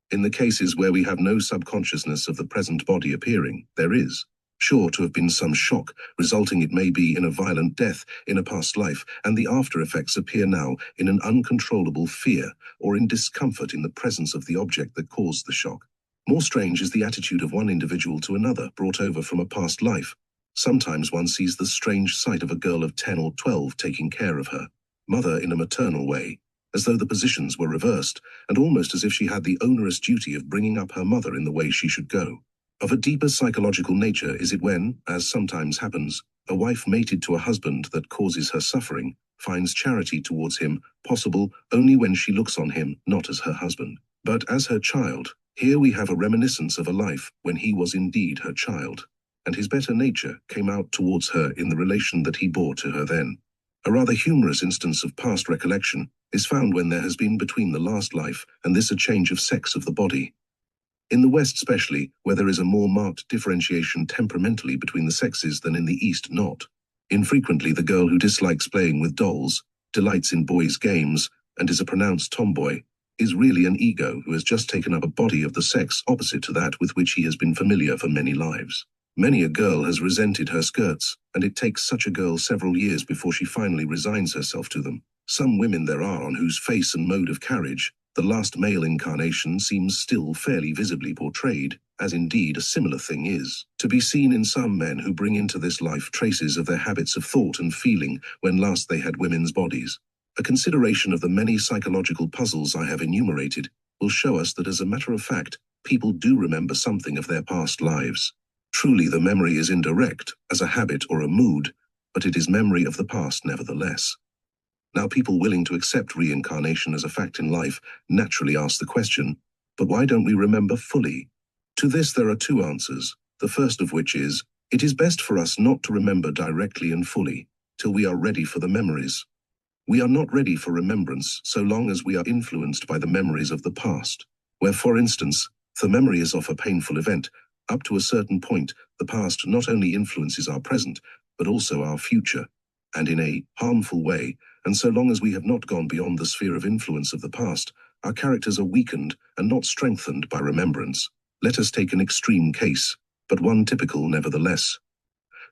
In the cases where we have no subconsciousness of the present body appearing, there is sure to have been some shock, resulting it may be in a violent death in a past life, and the after effects appear now in an uncontrollable fear or in discomfort in the presence of the object that caused the shock. More strange is the attitude of one individual to another, brought over from a past life. Sometimes one sees the strange sight of a girl of 10 or 12 taking care of her mother in a maternal way, as though the positions were reversed, and almost as if she had the onerous duty of bringing up her mother in the way she should go. Of a deeper psychological nature is it when, as sometimes happens, a wife mated to a husband that causes her suffering finds charity towards him possible only when she looks on him not as her husband, but as her child. Here we have a reminiscence of a life when he was indeed her child, and his better nature came out towards her in the relation that he bore to her then. A rather humorous instance of past recollection is found when there has been between the last life and this a change of sex of the body. In the West especially, where there is a more marked differentiation temperamentally between the sexes than in the East not. Infrequently the girl who dislikes playing with dolls, delights in boys' games, and is a pronounced tomboy, is really an ego who has just taken up a body of the sex opposite to that with which he has been familiar for many lives. Many a girl has resented her skirts, and it takes such a girl several years before she finally resigns herself to them. Some women there are on whose face and mode of carriage the last male incarnation seems still fairly visibly portrayed, as indeed a similar thing is to be seen in some men who bring into this life traces of their habits of thought and feeling when last they had women's bodies. A consideration of the many psychological puzzles I have enumerated will show us that as a matter of fact, people do remember something of their past lives. Truly the memory is indirect, as a habit or a mood, but it is memory of the past nevertheless. Now people willing to accept reincarnation as a fact in life naturally ask the question, but why don't we remember fully? To this there are two answers, the first of which is, it is best for us not to remember directly and fully, till we are ready for the memories. We are not ready for remembrance so long as we are influenced by the memories of the past, where, for instance, the memory is of a painful event. Up to a certain point, the past not only influences our present, but also our future, and in a harmful way, and so long as we have not gone beyond the sphere of influence of the past, our characters are weakened and not strengthened by remembrance. Let us take an extreme case, but one typical nevertheless.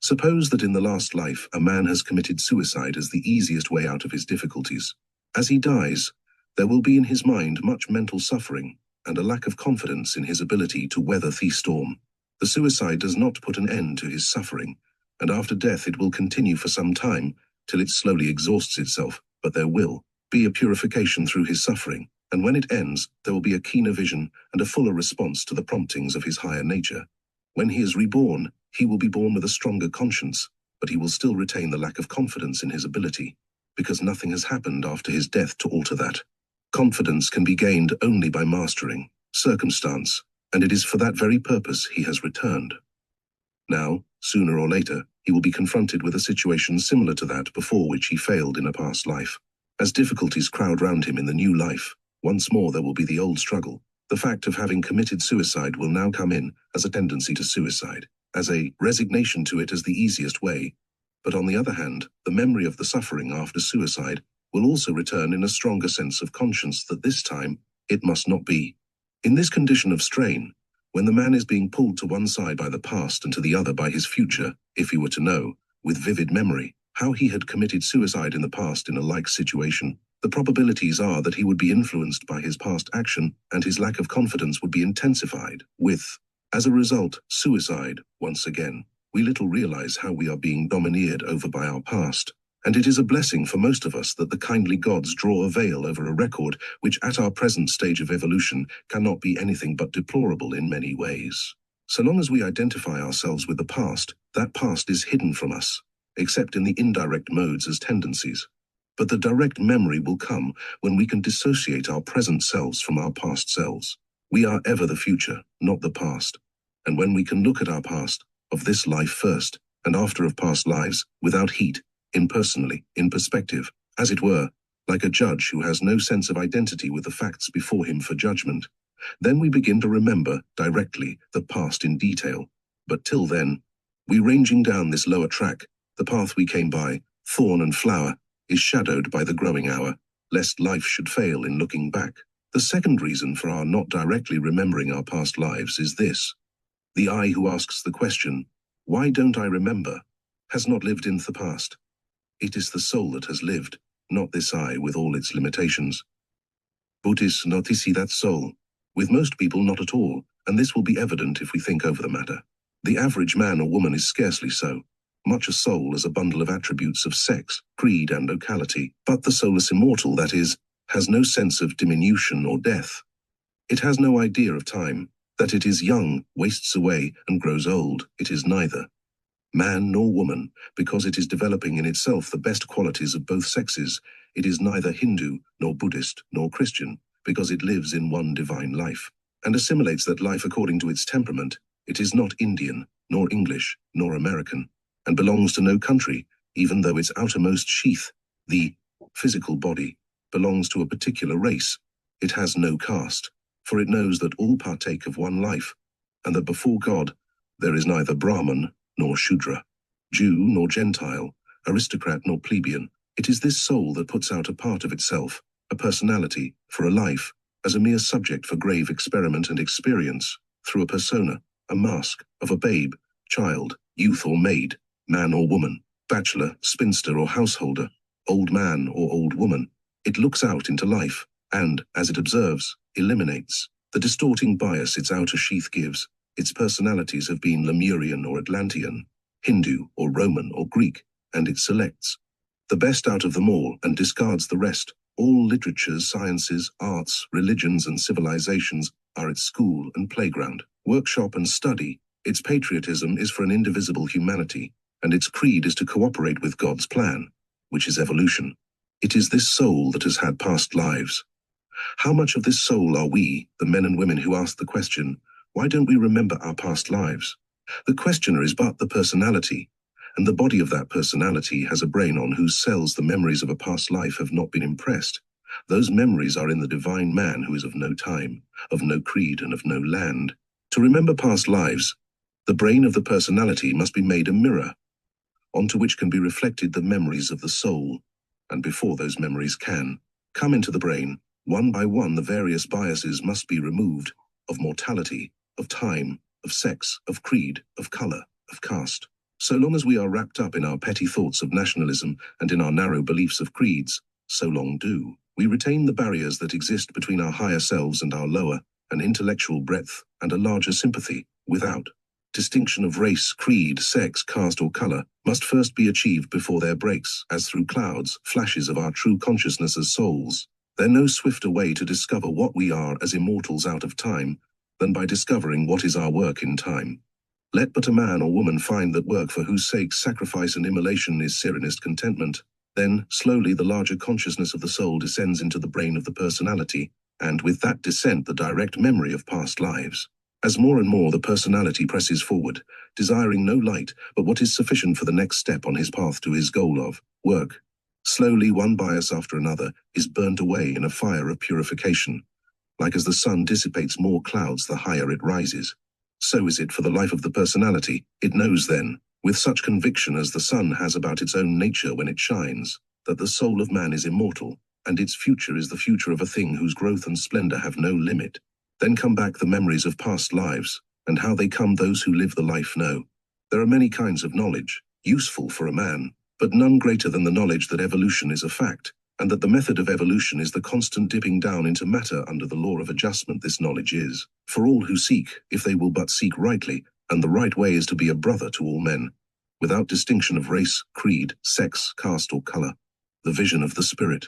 Suppose that in the last life a man has committed suicide as the easiest way out of his difficulties. As he dies, there will be in his mind much mental suffering and a lack of confidence in his ability to weather the storm. The suicide does not put an end to his suffering, and after death it will continue for some time till it slowly exhausts itself, but there will be a purification through his suffering, and when it ends, there will be a keener vision and a fuller response to the promptings of his higher nature. When he is reborn, he will be born with a stronger conscience, but he will still retain the lack of confidence in his ability, because nothing has happened after his death to alter that. Confidence can be gained only by mastering circumstance, and it is for that very purpose he has returned. Now, sooner or later, he will be confronted with a situation similar to that before which he failed in a past life. As difficulties crowd round him in the new life, once more there will be the old struggle. The fact of having committed suicide will now come in as a tendency to suicide, as a resignation to it as the easiest way. But on the other hand, the memory of the suffering after suicide will also return in a stronger sense of conscience that this time it must not be. In this condition of strain, when the man is being pulled to one side by the past and to the other by his future, if he were to know, with vivid memory, how he had committed suicide in the past in a like situation, the probabilities are that he would be influenced by his past action and his lack of confidence would be intensified with, as a result, suicide once again. We little realize how we are being domineered over by our past, and it is a blessing for most of us that the kindly gods draw a veil over a record which at our present stage of evolution cannot be anything but deplorable in many ways. So long as we identify ourselves with the past, that past is hidden from us, except in the indirect modes as tendencies. But the direct memory will come when we can dissociate our present selves from our past selves. We are ever the future, not the past. And when we can look at our past, of this life first, and after of past lives, without heat, impersonally, in perspective, as it were, like a judge who has no sense of identity with the facts before him for judgment, then we begin to remember, directly, the past in detail. But till then, we ranging down this lower track, the path we came by, thorn and flower, is shadowed by the growing hour, lest life should fail in looking back. The second reason for our not directly remembering our past lives is this. The I who asks the question, why don't I remember, has not lived in the past. It is the soul that has lived, not this I with all its limitations. Buddhists not see that soul. With most people not at all, and this will be evident if we think over the matter. The average man or woman is scarcely so. Much a soul as a bundle of attributes of sex, creed and locality, but the soul is immortal, that is, has no sense of diminution or death. It has no idea of time, that it is young, wastes away, and grows old. It is neither man nor woman, because it is developing in itself the best qualities of both sexes. It is neither Hindu, nor Buddhist, nor Christian, because it lives in one divine life, and assimilates that life according to its temperament. It is not Indian, nor English, nor American, and belongs to no country, even though its outermost sheath, the physical body, belongs to a particular race. It has no caste, for it knows that all partake of one life, and that before God there is neither Brahman nor Shudra, Jew nor Gentile, aristocrat nor plebeian. It is this soul that puts out a part of itself, a personality, for a life, as a mere subject for grave experiment and experience, through a persona, a mask, of a babe, child, youth or maid, man or woman, bachelor, spinster or householder, old man or old woman. It looks out into life, and, as it observes, eliminates the distorting bias its outer sheath gives. Its personalities have been Lemurian or Atlantean, Hindu or Roman or Greek, and it selects the best out of them all and discards the rest. All literatures, sciences, arts, religions and civilizations are its school and playground, workshop and study. Its patriotism is for an indivisible humanity, and its creed is to cooperate with God's plan, which is evolution. It is this soul that has had past lives. How much of this soul are we, the men and women who ask the question, why don't we remember our past lives? The questioner is but the personality, and the body of that personality has a brain on whose cells the memories of a past life have not been impressed. Those memories are in the divine man who is of no time, of no creed and of no land. To remember past lives, the brain of the personality must be made a mirror, onto which can be reflected the memories of the soul, and before those memories can come into the brain, one by one the various biases must be removed, of mortality, of time, of sex, of creed, of color, of caste. So long as we are wrapped up in our petty thoughts of nationalism and in our narrow beliefs of creeds, so long do we retain the barriers that exist between our higher selves and our lower, an intellectual breadth and a larger sympathy. Without distinction of race, creed, sex, caste or color must first be achieved before there breaks, as through clouds, flashes of our true consciousness as souls. There no swifter way to discover what we are as immortals out of time than by discovering what is our work in time. Let but a man or woman find that work for whose sake sacrifice and immolation is serenest contentment, then slowly the larger consciousness of the soul descends into the brain of the personality, and with that descent the direct memory of past lives. As more and more the personality presses forward, desiring no light but what is sufficient for the next step on his path to his goal of work, slowly one bias after another is burnt away in a fire of purification. Like as the sun dissipates more clouds the higher it rises, so is it for the life of the personality. It knows then, with such conviction as the sun has about its own nature when it shines, that the soul of man is immortal, and its future is the future of a thing whose growth and splendor have no limit. Then come back the memories of past lives, and how they come those who live the life know. There are many kinds of knowledge, useful for a man, but none greater than the knowledge that evolution is a fact, and that the method of evolution is the constant dipping down into matter under the law of adjustment. This knowledge is for all who seek, if they will but seek rightly, and the right way is to be a brother to all men, without distinction of race, creed, sex, caste or color. The vision of the spirit.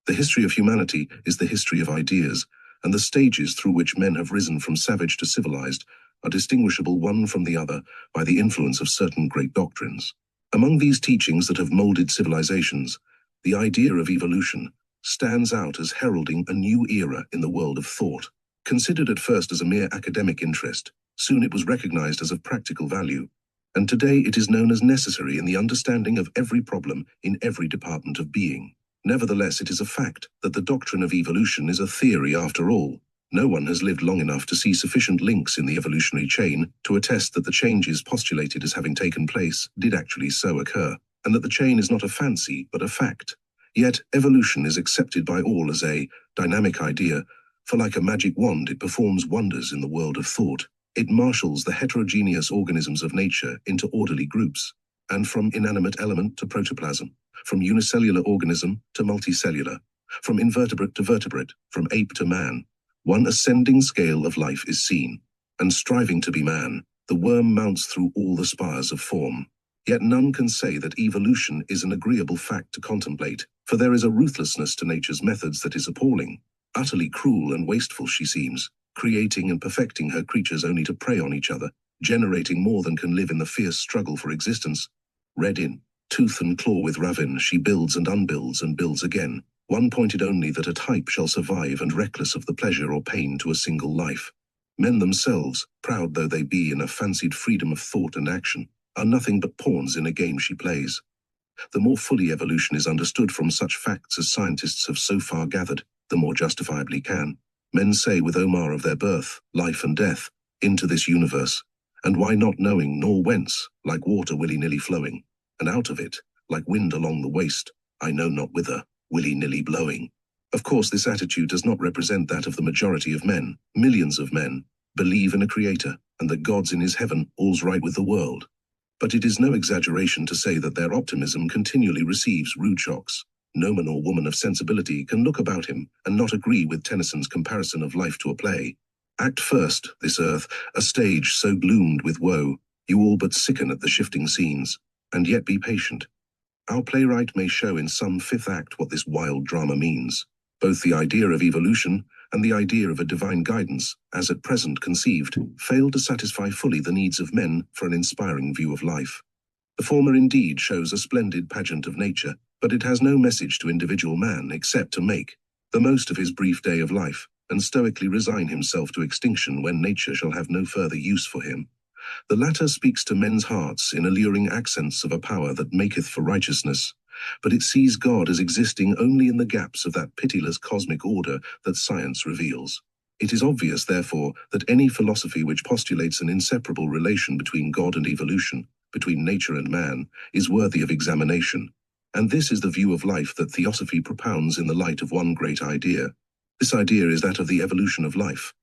The history of humanity is the history of ideas, and the stages through which men have risen from savage to civilized are distinguishable one from the other by the influence of certain great doctrines. Among these teachings that have molded civilizations, the idea of evolution stands out as heralding a new era in the world of thought. Considered at first as a mere academic interest, soon it was recognized as of practical value, and today it is known as necessary in the understanding of every problem in every department of being. Nevertheless, it is a fact that the doctrine of evolution is a theory after all. No one has lived long enough to see sufficient links in the evolutionary chain to attest that the changes postulated as having taken place did actually so occur, and that the chain is not a fancy but a fact. Yet evolution is accepted by all as a dynamic idea, for like a magic wand it performs wonders in the world of thought. It marshals the heterogeneous organisms of nature into orderly groups, and from inanimate element to protoplasm, from unicellular organism to multicellular, from invertebrate to vertebrate, from ape to man. One ascending scale of life is seen, and striving to be man, the worm mounts through all the spires of form. Yet none can say that evolution is an agreeable fact to contemplate, for there is a ruthlessness to nature's methods that is appalling. Utterly cruel and wasteful she seems, creating and perfecting her creatures only to prey on each other, generating more than can live in the fierce struggle for existence. Red in tooth and claw with ravin, she builds and unbuilds and builds again, one-pointed only that a type shall survive and reckless of the pleasure or pain to a single life. Men themselves, proud though they be in a fancied freedom of thought and action, are nothing but pawns in a game she plays. The more fully evolution is understood from such facts as scientists have so far gathered, the more justifiably can men say with Omar of their birth, life and death, into this universe, and why not knowing nor whence, like water willy-nilly flowing, and out of it, like wind along the waste, I know not whither, willy-nilly blowing. Of course this attitude does not represent that of the majority of men. Millions of men believe in a creator, and that God's in his heaven, all's right with the world. But it is no exaggeration to say that their optimism continually receives rude shocks. No man or woman of sensibility can look about him and not agree with Tennyson's comparison of life to a play. Act first, this earth, a stage so gloomed with woe, you all but sicken at the shifting scenes, and yet be patient. Our playwright may show in some fifth act what this wild drama means. Both the idea of evolution and the idea of a divine guidance, as at present conceived, fail to satisfy fully the needs of men for an inspiring view of life. The former indeed shows a splendid pageant of nature, but it has no message to individual man except to make the most of his brief day of life, and stoically resign himself to extinction when nature shall have no further use for him. The latter speaks to men's hearts in alluring accents of a power that maketh for righteousness, but it sees God as existing only in the gaps of that pitiless cosmic order that science reveals. It is obvious, therefore, that any philosophy which postulates an inseparable relation between God and evolution, between nature and man, is worthy of examination. And this is the view of life that Theosophy propounds in the light of one great idea. This idea is that of the evolution of life.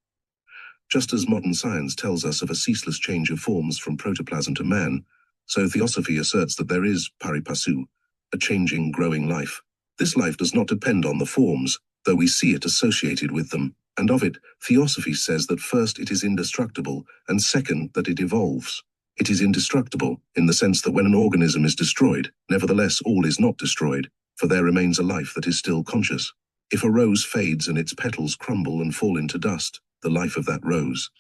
Just as modern science tells us of a ceaseless change of forms from protoplasm to man, so Theosophy asserts that there is, pari passu, a changing, growing life. This life does not depend on the forms, though we see it associated with them, and of it, Theosophy says that first it is indestructible, and second that it evolves. It is indestructible, in the sense that when an organism is destroyed, nevertheless all is not destroyed, for there remains a life that is still conscious. If a rose fades and its petals crumble and fall into dust, the life of that rose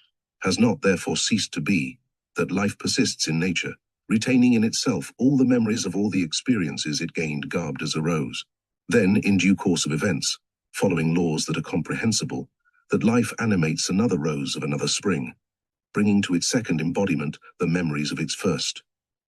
has not therefore ceased to be, that life persists in nature, retaining in itself all the memories of all the experiences it gained garbed as a rose. Then, in due course of events, following laws that are comprehensible, that life animates another rose of another spring, bringing to its second embodiment the memories of its first.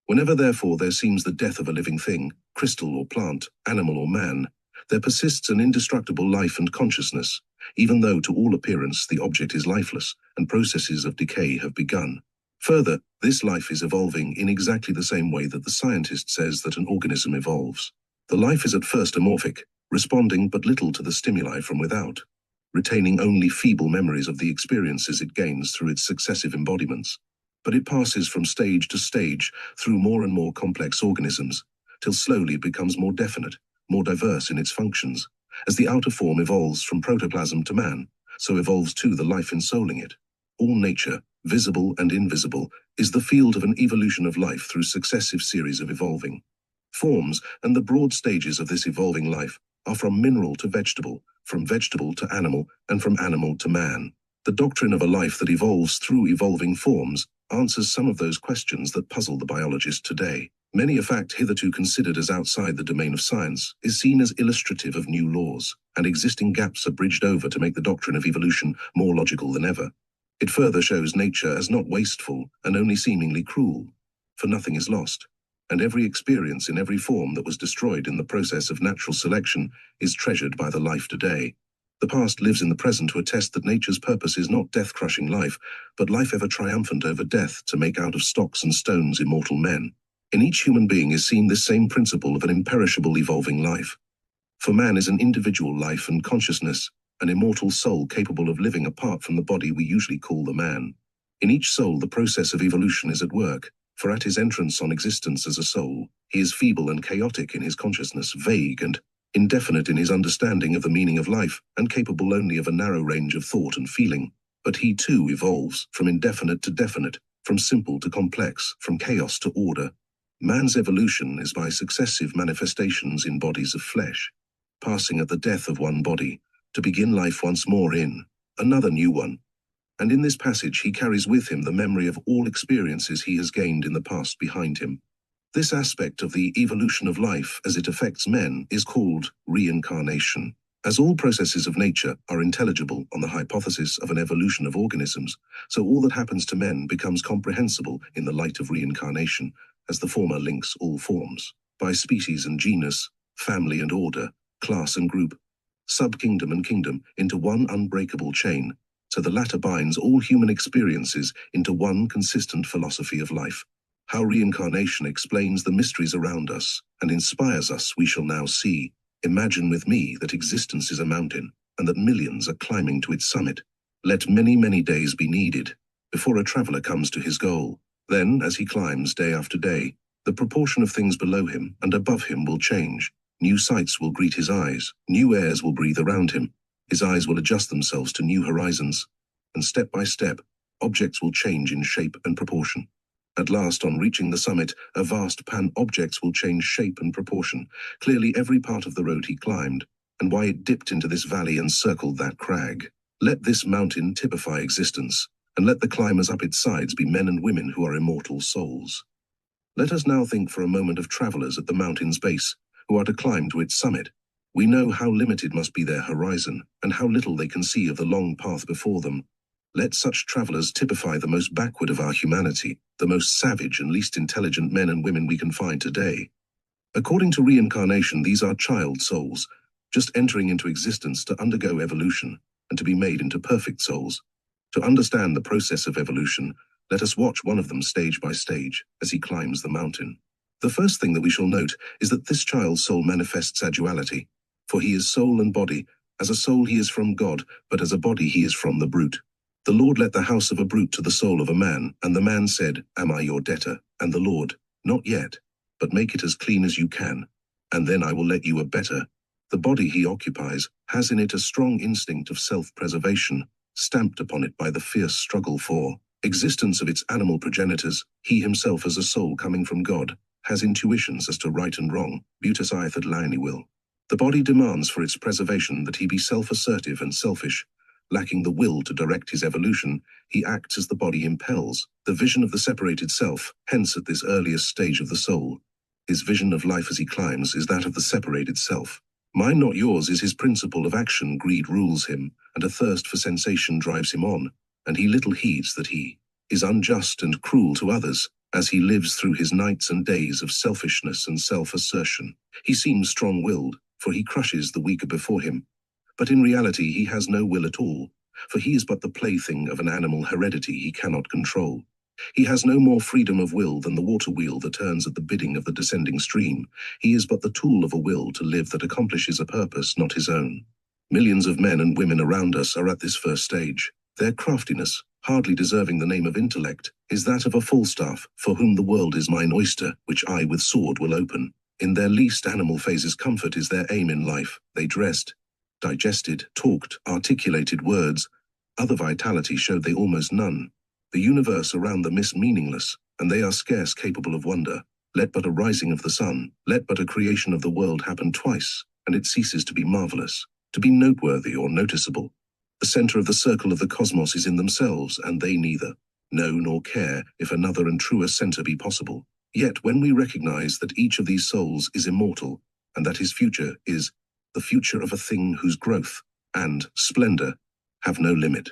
Whenever therefore there seems the death of a living thing, crystal or plant, animal or man, there persists an indestructible life and consciousness, even though to all appearance the object is lifeless and processes of decay have begun. Further, this life is evolving in exactly the same way that the scientist says that an organism evolves. The life is at first amorphic, responding but little to the stimuli from without, retaining only feeble memories of the experiences it gains through its successive embodiments. But it passes from stage to stage through more and more complex organisms, till slowly it becomes more definite, more diverse in its functions. As the outer form evolves from protoplasm to man, so evolves too the life ensouling it. All nature, visible and invisible, is the field of an evolution of life through successive series of evolving forms, and the broad stages of this evolving life are from mineral to vegetable, from vegetable to animal, and from animal to man. The doctrine of a life that evolves through evolving forms answers some of those questions that puzzle the biologist today. Many a fact hitherto considered as outside the domain of science is seen as illustrative of new laws, and existing gaps are bridged over to make the doctrine of evolution more logical than ever. It further shows nature as not wasteful and only seemingly cruel, for nothing is lost, and every experience in every form that was destroyed in the process of natural selection is treasured by the life today. The past lives in the present to attest that nature's purpose is not death-crushing life, but life ever triumphant over death to make out of stocks and stones immortal men. In each human being is seen this same principle of an imperishable evolving life. For man is an individual life and consciousness, an immortal soul capable of living apart from the body we usually call the man. In each soul the process of evolution is at work, for at his entrance on existence as a soul, he is feeble and chaotic in his consciousness, vague and indefinite in his understanding of the meaning of life, and capable only of a narrow range of thought and feeling. But he too evolves, from indefinite to definite, from simple to complex, from chaos to order. Man's evolution is by successive manifestations in bodies of flesh, passing at the death of one body, to begin life once more in another new one. And in this passage he carries with him the memory of all experiences he has gained in the past behind him. This aspect of the evolution of life as it affects men is called reincarnation. As all processes of nature are intelligible on the hypothesis of an evolution of organisms, so all that happens to men becomes comprehensible in the light of reincarnation, as the former links all forms, by species and genus, family and order, class and group, sub-kingdom and kingdom, into one unbreakable chain, so the latter binds all human experiences into one consistent philosophy of life. How reincarnation explains the mysteries around us and inspires us we shall now see. Imagine with me that existence is a mountain, and that millions are climbing to its summit. Let many, many days be needed before a traveler comes to his goal. Then, as he climbs day after day, the proportion of things below him and above him will change. New sights will greet his eyes, new airs will breathe around him. His eyes will adjust themselves to new horizons, and step by step, objects will change in shape and proportion. At last, on reaching the summit, a vast objects will change shape and proportion, clearly every part of the road he climbed, and why it dipped into this valley and circled that crag. Let this mountain typify existence, and let the climbers up its sides be men and women who are immortal souls. Let us now think for a moment of travelers at the mountain's base, who are to climb to its summit. We know how limited must be their horizon, and how little they can see of the long path before them. Let such travelers typify the most backward of our humanity, the most savage and least intelligent men and women we can find today. According to reincarnation, these are child souls, just entering into existence to undergo evolution, and to be made into perfect souls. To understand the process of evolution, let us watch one of them stage by stage, as he climbs the mountain. The first thing that we shall note is that this child's soul manifests a duality, for he is soul and body. As a soul he is from God, but as a body he is from the brute. The Lord let the house of a brute to the soul of a man, and the man said, "Am I your debtor?" And the Lord, "Not yet, but make it as clean as you can, and then I will let you a better." The body he occupies has in it a strong instinct of self-preservation, stamped upon it by the fierce struggle for existence of its animal progenitors. He himself, as a soul coming from God, has intuitions as to right and wrong, butus aeth at laeni will. The body demands for its preservation that he be self-assertive and selfish. Lacking the will to direct his evolution, he acts as the body impels, the vision of the separated self. Hence, at this earliest stage of the soul, his vision of life as he climbs is that of the separated self. Mine, not yours, is his principle of action. Greed rules him, and a thirst for sensation drives him on, and he little heeds that he is unjust and cruel to others, as he lives through his nights and days of selfishness and self-assertion. He seems strong-willed, for he crushes the weaker before him. But in reality he has no will at all, for he is but the plaything of an animal heredity he cannot control. He has no more freedom of will than the water wheel that turns at the bidding of the descending stream. He is but the tool of a will to live that accomplishes a purpose not his own. Millions of men and women around us are at this first stage. Their craftiness, hardly deserving the name of intellect, is that of a Falstaff, for whom the world is mine oyster, which I with sword will open. In their least animal phases comfort is their aim in life. They dressed, digested, talked, articulated words. Other vitality showed they almost none. The universe around them is meaningless, and they are scarce capable of wonder. Let but a rising of the sun, let but a creation of the world happen twice, and it ceases to be marvelous, to be noteworthy or noticeable. The center of the circle of the cosmos is in themselves, and they neither know nor care if another and truer center be possible. Yet when we recognize that each of these souls is immortal, and that his future is the future of a thing whose growth and splendor have no limit,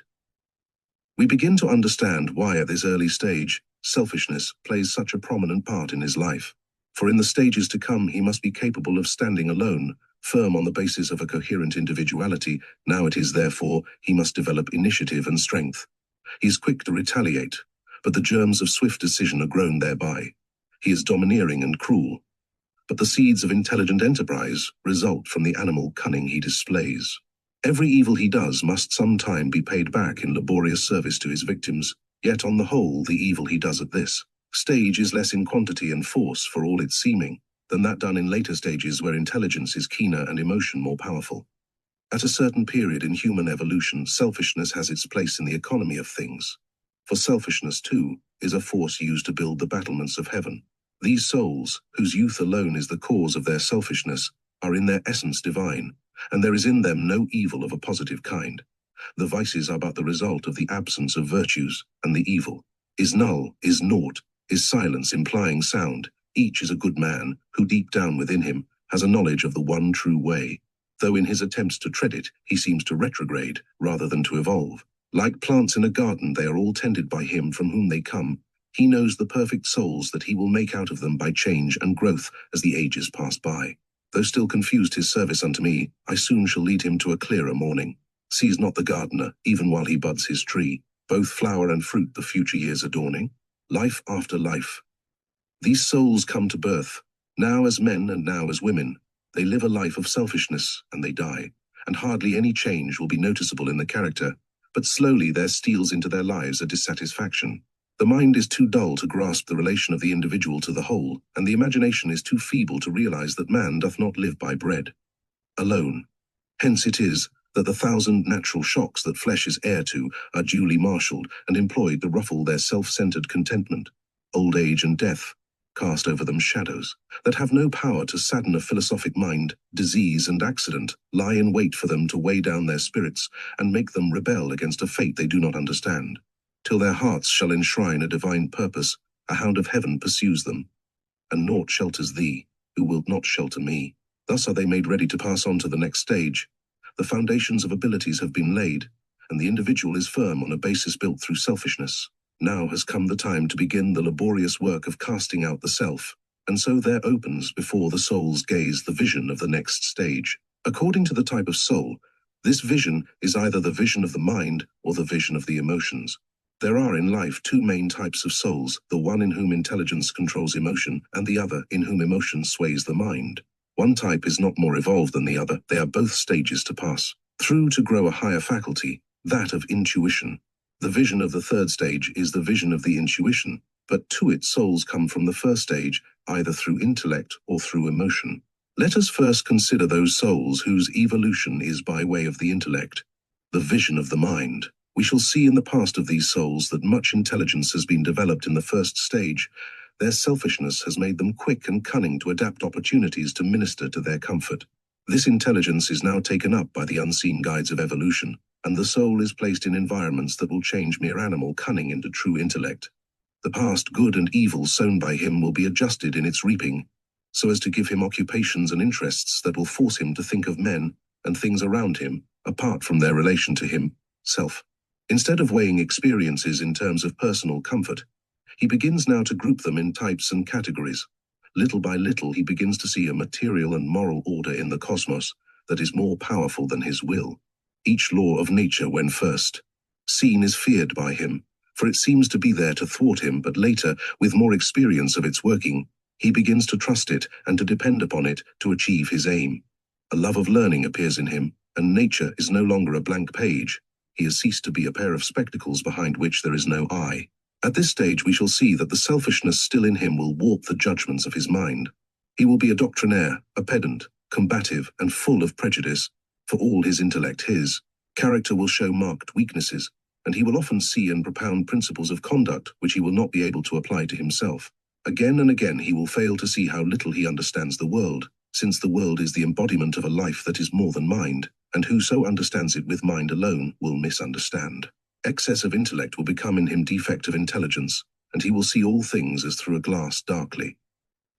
we begin to understand why at this early stage, selfishness plays such a prominent part in his life. For in the stages to come, he must be capable of standing alone, firm on the basis of a coherent individuality. Now it is therefore he must develop initiative and strength. He is quick to retaliate, but the germs of swift decision are grown thereby. He is domineering and cruel, but the seeds of intelligent enterprise result from the animal cunning he displays. Every evil he does must some time be paid back in laborious service to his victims, yet on the whole the evil he does at this stage is less in quantity and force, for all its seeming, than that done in later stages where intelligence is keener and emotion more powerful. At a certain period in human evolution, selfishness has its place in the economy of things. For selfishness, too, is a force used to build the battlements of heaven. These souls, whose youth alone is the cause of their selfishness, are in their essence divine, and there is in them no evil of a positive kind. The vices are but the result of the absence of virtues, and the evil is null, is naught, is silence implying sound. Each is a good man, who deep down within him has a knowledge of the one true way, though in his attempts to tread it, he seems to retrograde rather than to evolve. Like plants in a garden, they are all tended by him from whom they come. He knows the perfect souls that he will make out of them by change and growth as the ages pass by. Though still confused his service unto me, I soon shall lead him to a clearer morning. Sees not the gardener, even while he buds his tree, both flower and fruit the future years adorning? Life after life. These souls come to birth, now as men and now as women. They live a life of selfishness, and they die, and hardly any change will be noticeable in the character, but slowly there steals into their lives a dissatisfaction. The mind is too dull to grasp the relation of the individual to the whole, and the imagination is too feeble to realize that man doth not live by bread alone. Hence it is that the thousand natural shocks that flesh is heir to are duly marshalled and employed to ruffle their self-centered contentment. Old age and death cast over them shadows that have no power to sadden a philosophic mind. Disease and accident lie in wait for them to weigh down their spirits and make them rebel against a fate they do not understand. Till their hearts shall enshrine a divine purpose, a hound of heaven pursues them, and naught shelters thee, who wilt not shelter me. Thus are they made ready to pass on to the next stage. The foundations of abilities have been laid, and the individual is firm on a basis built through selfishness. Now has come the time to begin the laborious work of casting out the self, and so there opens before the soul's gaze the vision of the next stage. According to the type of soul, this vision is either the vision of the mind or the vision of the emotions. There are in life two main types of souls, the one in whom intelligence controls emotion, and the other in whom emotion sways the mind. One type is not more evolved than the other. They are both stages to pass through to grow a higher faculty, that of intuition. The vision of the third stage is the vision of the intuition, but to it souls come from the first stage, either through intellect or through emotion. Let us first consider those souls whose evolution is by way of the intellect, the vision of the mind. We shall see in the past of these souls that much intelligence has been developed in the first stage. Their selfishness has made them quick and cunning to adapt opportunities to minister to their comfort. This intelligence is now taken up by the unseen guides of evolution, and the soul is placed in environments that will change mere animal cunning into true intellect. The past good and evil sown by him will be adjusted in its reaping, so as to give him occupations and interests that will force him to think of men and things around him apart from their relation to himself. Instead of weighing experiences in terms of personal comfort, he begins now to group them in types and categories. Little by little he begins to see a material and moral order in the cosmos that is more powerful than his will. Each law of nature, when first seen, is feared by him, for it seems to be there to thwart him, but later, with more experience of its working, he begins to trust it and to depend upon it to achieve his aim. A love of learning appears in him, and nature is no longer a blank page. He has ceased to be a pair of spectacles behind which there is no eye. At this stage we shall see that the selfishness still in him will warp the judgments of his mind. He will be a doctrinaire, a pedant, combative, and full of prejudice. For all his intellect his character will show marked weaknesses, and he will often see and propound principles of conduct which he will not be able to apply to himself. Again and again he will fail to see how little he understands the world, since the world is the embodiment of a life that is more than mind, and whoso understands it with mind alone will misunderstand. Excess of intellect will become in him defect of intelligence, and he will see all things as through a glass darkly.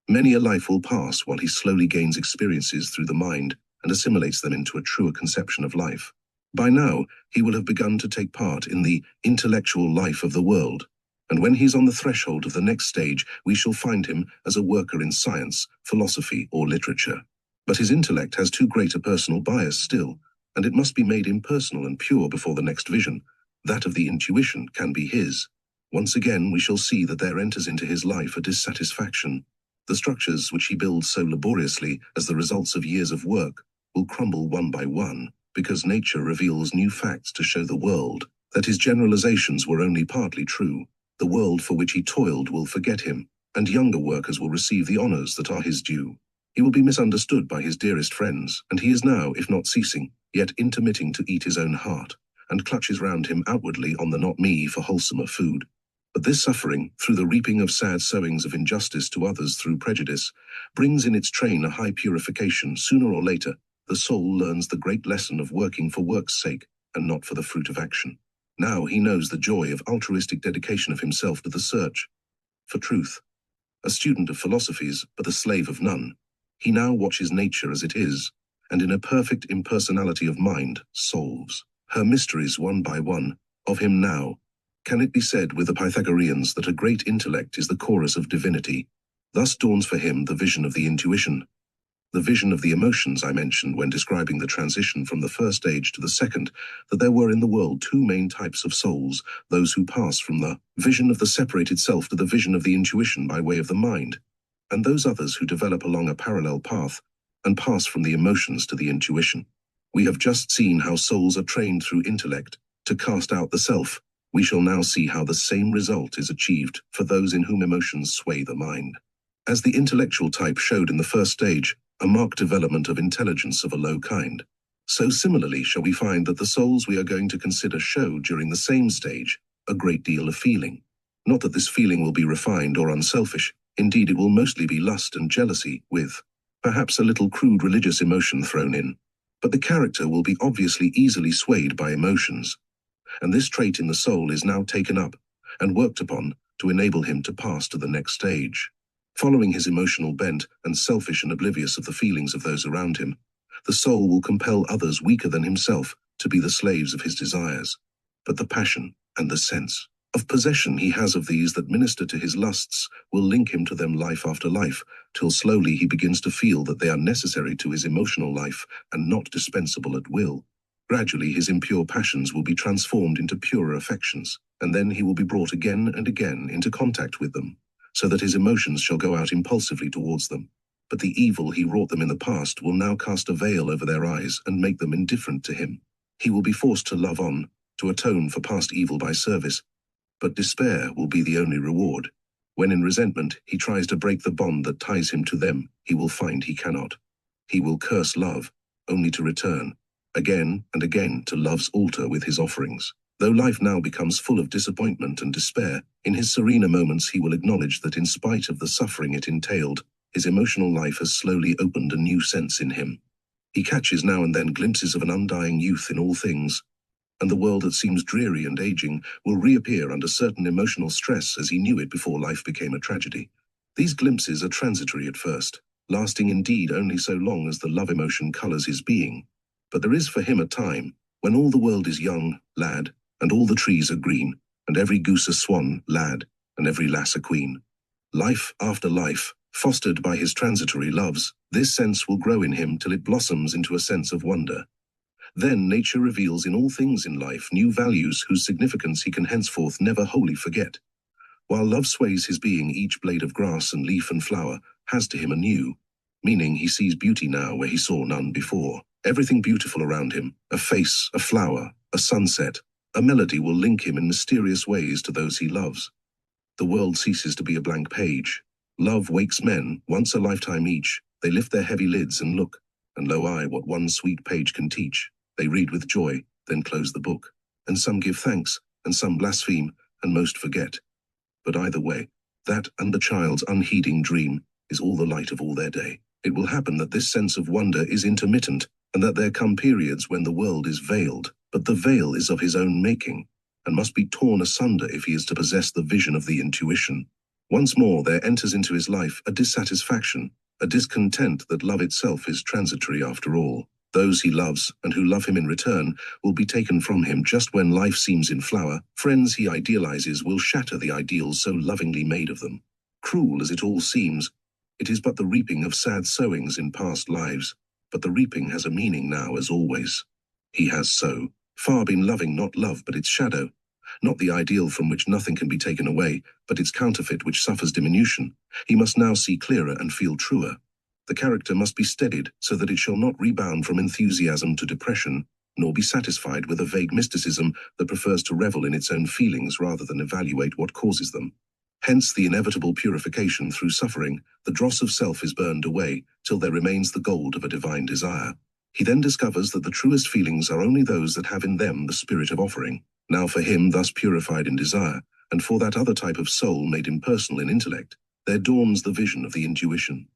Many a life will pass while he slowly gains experiences through the mind and assimilates them into a truer conception of life. By now, he will have begun to take part in the intellectual life of the world, and when he is on the threshold of the next stage, we shall find him as a worker in science, philosophy, or literature. But his intellect has too great a personal bias still, and it must be made impersonal and pure before the next vision. That of the intuition can be his. Once again, we shall see that there enters into his life a dissatisfaction. The structures which he builds so laboriously as the results of years of work will crumble one by one, because nature reveals new facts to show the world that his generalizations were only partly true. The world for which he toiled will forget him, and younger workers will receive the honors that are his due. He will be misunderstood by his dearest friends, and he is now, if not ceasing, yet intermitting to eat his own heart, and clutches round him outwardly on the not me for wholesomer food. But this suffering, through the reaping of sad sowings of injustice to others through prejudice, brings in its train a high purification. Sooner or later, the soul learns the great lesson of working for work's sake, and not for the fruit of action. Now he knows the joy of altruistic dedication of himself to the search for truth. A student of philosophies, but the slave of none, he now watches nature as it is, and in a perfect impersonality of mind, solves her mysteries one by one. Of him now, can it be said with the Pythagoreans that a great intellect is the chorus of divinity? Thus dawns for him the vision of the intuition. The vision of the emotions I mentioned when describing the transition from the first stage to the second, that there were in the world two main types of souls, those who pass from the vision of the separated self to the vision of the intuition by way of the mind, and those others who develop along a parallel path and pass from the emotions to the intuition. We have just seen how souls are trained through intellect to cast out the self. We shall now see how the same result is achieved for those in whom emotions sway the mind. As the intellectual type showed in the first stage, a marked development of intelligence of a low kind, so similarly shall we find that the souls we are going to consider show during the same stage a great deal of feeling. Not that this feeling will be refined or unselfish, indeed it will mostly be lust and jealousy, with perhaps a little crude religious emotion thrown in, but the character will be obviously easily swayed by emotions, and this trait in the soul is now taken up and worked upon to enable him to pass to the next stage. Following his emotional bent and selfish and oblivious of the feelings of those around him, the soul will compel others weaker than himself to be the slaves of his desires. But the passion and the sense of possession he has of these that minister to his lusts will link him to them life after life, till slowly he begins to feel that they are necessary to his emotional life and not dispensable at will. Gradually his impure passions will be transformed into purer affections, and then he will be brought again and again into contact with them, so that his emotions shall go out impulsively towards them. But the evil he wrought them in the past will now cast a veil over their eyes and make them indifferent to him. He will be forced to love on, to atone for past evil by service, but despair will be the only reward. When in resentment he tries to break the bond that ties him to them, he will find he cannot. He will curse love, only to return, again and again, to love's altar with his offerings. Though life now becomes full of disappointment and despair, in his serener moments he will acknowledge that in spite of the suffering it entailed, his emotional life has slowly opened a new sense in him. He catches now and then glimpses of an undying youth in all things, and the world that seems dreary and aging will reappear under certain emotional stress as he knew it before life became a tragedy. These glimpses are transitory at first, lasting indeed only so long as the love emotion colors his being. But there is for him a time when all the world is young, lad, and all the trees are green, and every goose a swan, lad, and every lass a queen. Life after life, fostered by his transitory loves, this sense will grow in him till it blossoms into a sense of wonder. Then nature reveals in all things in life new values whose significance he can henceforth never wholly forget. While love sways his being, each blade of grass and leaf and flower has to him a new meaning. He sees beauty now where he saw none before. Everything beautiful around him, a face, a flower, a sunset, a melody will link him in mysterious ways to those he loves. The world ceases to be a blank page. Love wakes men, once a lifetime each. They lift their heavy lids and look, and lo I, what one sweet page can teach. They read with joy, then close the book. And some give thanks, and some blaspheme, and most forget. But either way, that and the child's unheeding dream is all the light of all their day. It will happen that this sense of wonder is intermittent, and that there come periods when the world is veiled, but the veil is of his own making. and must be torn asunder if he is to possess the vision of the intuition. Once more there enters into his life a dissatisfaction, a discontent that love itself is transitory after all. Those he loves, and who love him in return, will be taken from him just when life seems in flower. Friends he idealizes will shatter the ideals so lovingly made of them. Cruel as it all seems, it is but the reaping of sad sowings in past lives, but the reaping has a meaning now as always. He has so far been loving not love but its shadow, not the ideal from which nothing can be taken away, but its counterfeit which suffers diminution. He must now see clearer and feel truer. The character must be steadied so that it shall not rebound from enthusiasm to depression, nor be satisfied with a vague mysticism that prefers to revel in its own feelings rather than evaluate what causes them. Hence the inevitable purification through suffering. The dross of self is burned away till there remains the gold of a divine desire. He then discovers that the truest feelings are only those that have in them the spirit of offering. Now for him thus purified in desire, and for that other type of soul made impersonal in intellect, there dawns the vision of the intuition.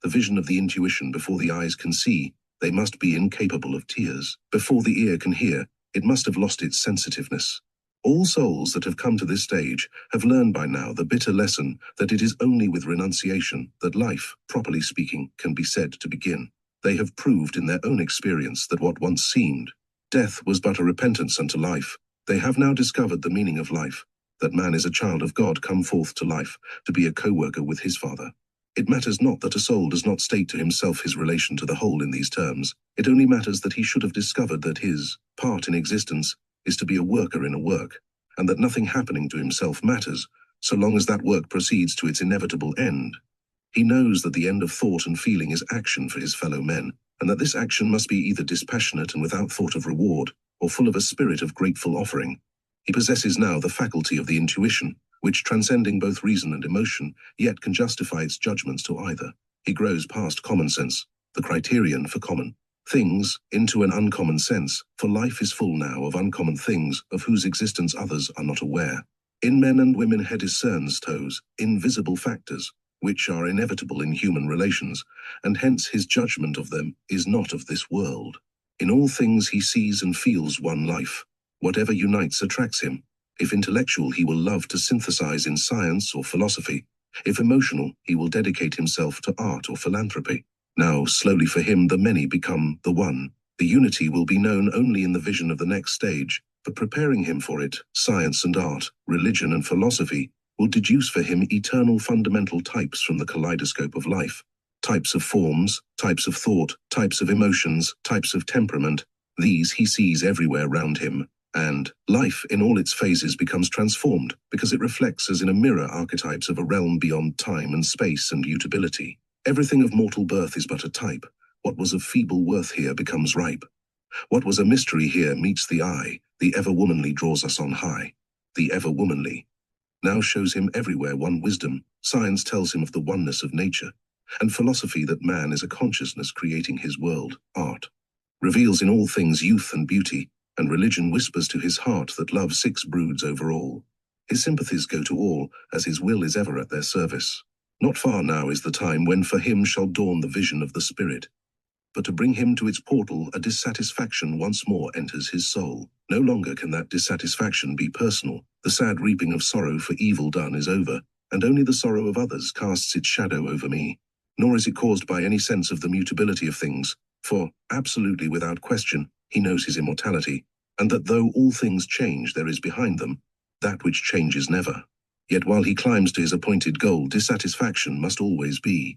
The vision of the intuition before the eyes can see, they must be incapable of tears. Before the ear can hear, it must have lost its sensitiveness. All souls that have come to this stage have learned by now the bitter lesson that it is only with renunciation that life, properly speaking, can be said to begin. They have proved in their own experience that what once seemed death was but a repentance unto life. They have now discovered the meaning of life, that man is a child of God come forth to life, to be a co-worker with his Father. It matters not that a soul does not state to himself his relation to the whole in these terms. It only matters that he should have discovered that his part in existence is to be a worker in a work, and that nothing happening to himself matters, so long as that work proceeds to its inevitable end. He knows that the end of thought and feeling is action for his fellow men, and that this action must be either dispassionate and without thought of reward, or full of a spirit of grateful offering. He possesses now the faculty of the intuition, which, transcending both reason and emotion, yet can justify its judgments to either. He grows past common sense, the criterion for common things, into an uncommon sense, for life is full now of uncommon things of whose existence others are not aware. In men and women he discerns those invisible factors, which are inevitable in human relations, and hence his judgment of them is not of this world. In all things he sees and feels one life. Whatever unites attracts him. If intellectual, he will love to synthesize in science or philosophy. If emotional, he will dedicate himself to art or philanthropy. Now, slowly for him, the many become the one. The unity will be known only in the vision of the next stage, but preparing him for it, science and art, religion and philosophy, will deduce for him eternal fundamental types from the kaleidoscope of life. Types of forms, types of thought, types of emotions, types of temperament. These he sees everywhere round him. And life in all its phases becomes transformed because it reflects as in a mirror archetypes of a realm beyond time and space and mutability. Everything of mortal birth is but a type. What was of feeble worth here becomes ripe. What was a mystery here meets the eye. The ever-womanly draws us on high. The ever-womanly now shows him everywhere one wisdom. Science tells him of the oneness of nature, and philosophy that man is a consciousness creating his world. Art reveals in all things youth and beauty, and religion whispers to his heart that love six broods over all. His sympathies go to all, as his will is ever at their service. Not far now is the time when for him shall dawn the vision of the spirit. But to bring him to its portal, a dissatisfaction once more enters his soul. No longer can that dissatisfaction be personal. The sad reaping of sorrow for evil done is over, and only the sorrow of others casts its shadow over me. Nor is it caused by any sense of the mutability of things, for, absolutely without question, he knows his immortality, and that though all things change, there is behind them that which changes never. Yet while he climbs to his appointed goal, dissatisfaction must always be.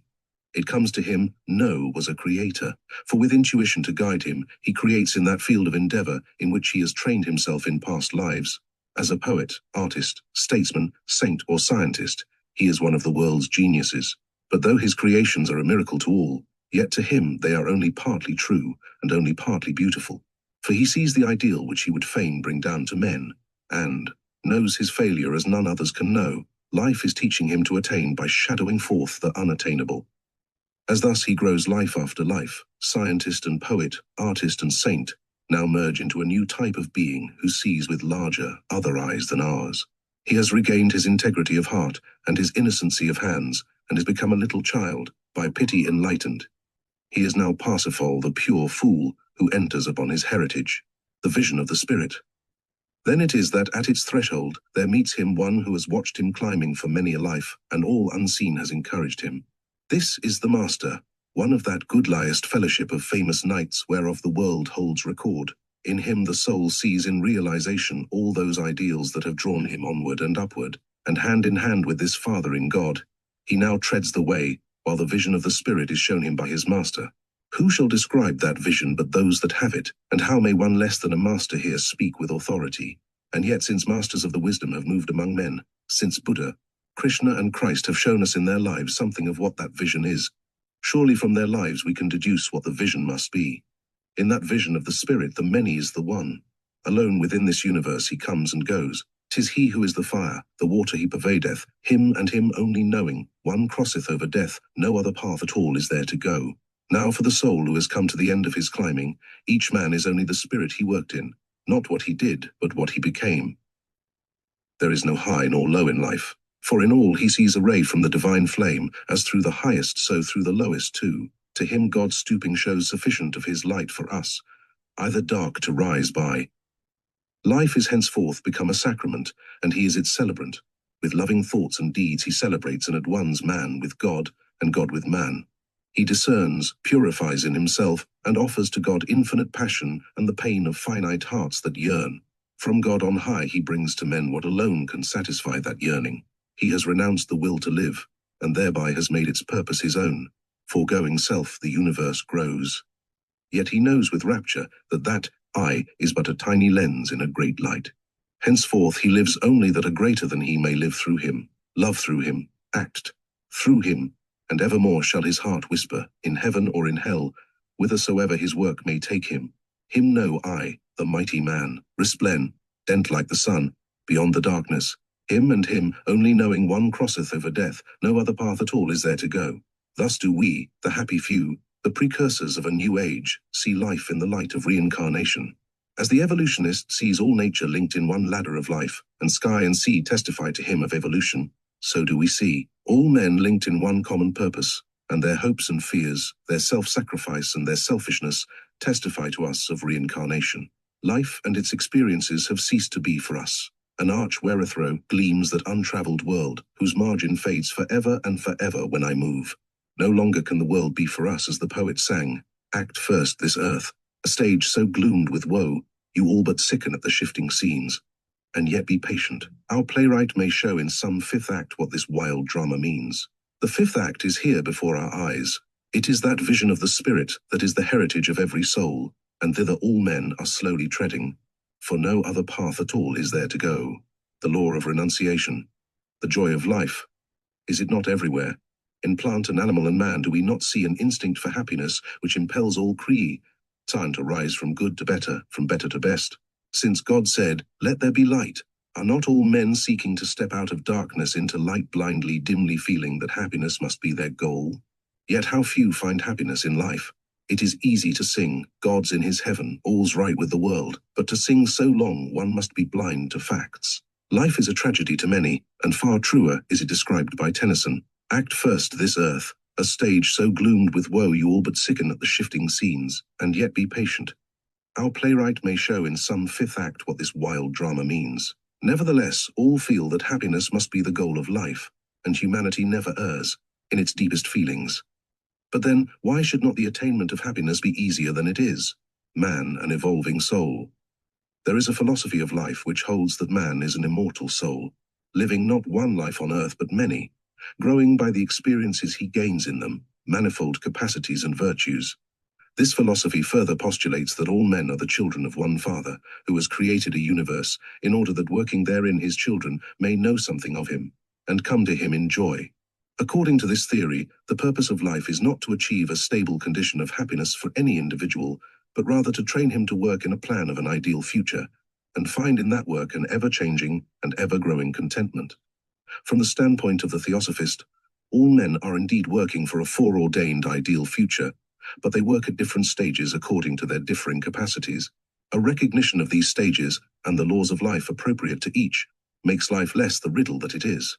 It comes to him, no was a creator, for with intuition to guide him, he creates in that field of endeavor in which he has trained himself in past lives. As a poet, artist, statesman, saint, or scientist, he is one of the world's geniuses. But though his creations are a miracle to all, yet to him they are only partly true and only partly beautiful. For he sees the ideal which he would fain bring down to men, and knows his failure as none others can know. Life is teaching him to attain by shadowing forth the unattainable. As thus he grows life after life, scientist and poet, artist and saint, now merge into a new type of being who sees with larger, other eyes than ours. He has regained his integrity of heart and his innocency of hands, and has become a little child, by pity enlightened. He is now Parsifal, the pure fool, who enters upon his heritage, the vision of the spirit. Then it is that at its threshold there meets him one who has watched him climbing for many a life, and all unseen has encouraged him. This is the Master, one of that goodliest fellowship of famous knights whereof the world holds record. In him the soul sees in realization all those ideals that have drawn him onward and upward, and hand in hand with this Father in God, he now treads the way, while the vision of the Spirit is shown him by his Master. Who shall describe that vision but those that have it, and how may one less than a master here speak with authority? And yet since masters of the wisdom have moved among men, since Buddha, Krishna and Christ have shown us in their lives something of what that vision is, surely from their lives we can deduce what the vision must be. In that vision of the Spirit the many is the one. Alone within this universe he comes and goes. 'Tis he who is the fire, the water he pervadeth, him and him only knowing, one crosseth over death, no other path at all is there to go. Now for the soul who has come to the end of his climbing, each man is only the spirit he worked in, not what he did, but what he became. There is no high nor low in life, for in all he sees a ray from the divine flame, as through the highest so through the lowest too. To him God stooping shows sufficient of his light for us, either dark to rise by. Life is henceforth become a sacrament, and he is its celebrant. With loving thoughts and deeds he celebrates and at one's man with God, and God with man. He discerns, purifies in himself, and offers to God infinite passion and the pain of finite hearts that yearn. From God on high he brings to men what alone can satisfy that yearning. He has renounced the will to live, and thereby has made its purpose his own. Foregoing self, the universe grows. Yet he knows with rapture that that I is but a tiny lens in a great light. Henceforth he lives only that a greater than he may live through him, love through him, act through him, and evermore shall his heart whisper, in heaven or in hell, whithersoever his work may take him. Him know I, the mighty man, resplendent like the sun, beyond the darkness. Him and him only knowing one crosseth over death, no other path at all is there to go. Thus do we, the happy few, the precursors of a new age, see life in the light of reincarnation. As the evolutionist sees all nature linked in one ladder of life, and sky and sea testify to him of evolution, so do we see all men linked in one common purpose, and their hopes and fears, their self-sacrifice and their selfishness testify to us of reincarnation. Life and its experiences have ceased to be for us. An arch wherethrough gleams that untraveled world, whose margin fades forever and forever when I move. No longer can the world be for us as the poet sang, act first this earth, a stage so gloomed with woe, you all but sicken at the shifting scenes. And yet be patient. Our playwright may show in some fifth act what this wild drama means. The fifth act is here before our eyes. It is that vision of the Spirit that is the heritage of every soul, and thither all men are slowly treading. For no other path at all is there to go. The law of renunciation, the joy of life. Is it not everywhere? In plant and animal and man do we not see an instinct for happiness which impels all time to rise from good to better, from better to best? Since God said, let there be light, are not all men seeking to step out of darkness into light blindly, dimly feeling that happiness must be their goal? Yet how few find happiness in life. It is easy to sing, God's in his heaven, all's right with the world, but to sing so long one must be blind to facts. Life is a tragedy to many, and far truer is it described by Tennyson. Act first this earth, a stage so gloomed with woe you all but sicken at the shifting scenes, and yet be patient. Our playwright may show in some fifth act what this wild drama means. Nevertheless, all feel that happiness must be the goal of life, and humanity never errs in its deepest feelings. But then, why should not the attainment of happiness be easier than it is? Man, an evolving soul. There is a philosophy of life which holds that man is an immortal soul, living not one life on earth but many, growing by the experiences he gains in them, manifold capacities and virtues. This philosophy further postulates that all men are the children of one Father, who has created a universe, in order that working therein his children may know something of him, and come to him in joy. According to this theory, the purpose of life is not to achieve a stable condition of happiness for any individual, but rather to train him to work in a plan of an ideal future, and find in that work an ever-changing and ever-growing contentment. From the standpoint of the Theosophist, all men are indeed working for a foreordained ideal future, but they work at different stages according to their differing capacities. A recognition of these stages and the laws of life appropriate to each makes life less the riddle that it is.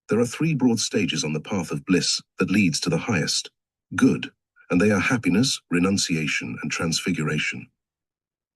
There are three broad stages on the path of bliss that leads to the highest, good, and they are happiness, renunciation, and transfiguration.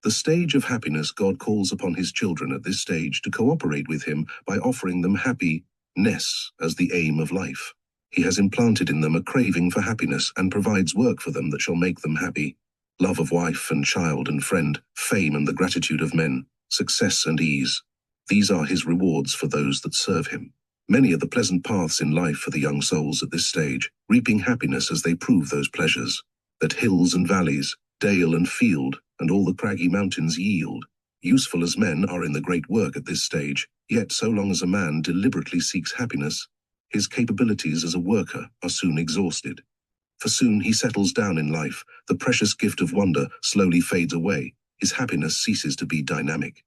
The stage of happiness. God calls upon his children at this stage to cooperate with him by offering them happiness as the aim of life. He has implanted in them a craving for happiness and provides work for them that shall make them happy. Love of wife and child and friend, fame and the gratitude of men, success and ease. These are his rewards for those that serve him. Many are the pleasant paths in life for the young souls at this stage, reaping happiness as they prove those pleasures, that hills and valleys, dale and field, and all the craggy mountains yield. Useful as men are in the great work at this stage, yet so long as a man deliberately seeks happiness, his capabilities as a worker are soon exhausted. For soon he settles down in life, the precious gift of wonder slowly fades away, his happiness ceases to be dynamic.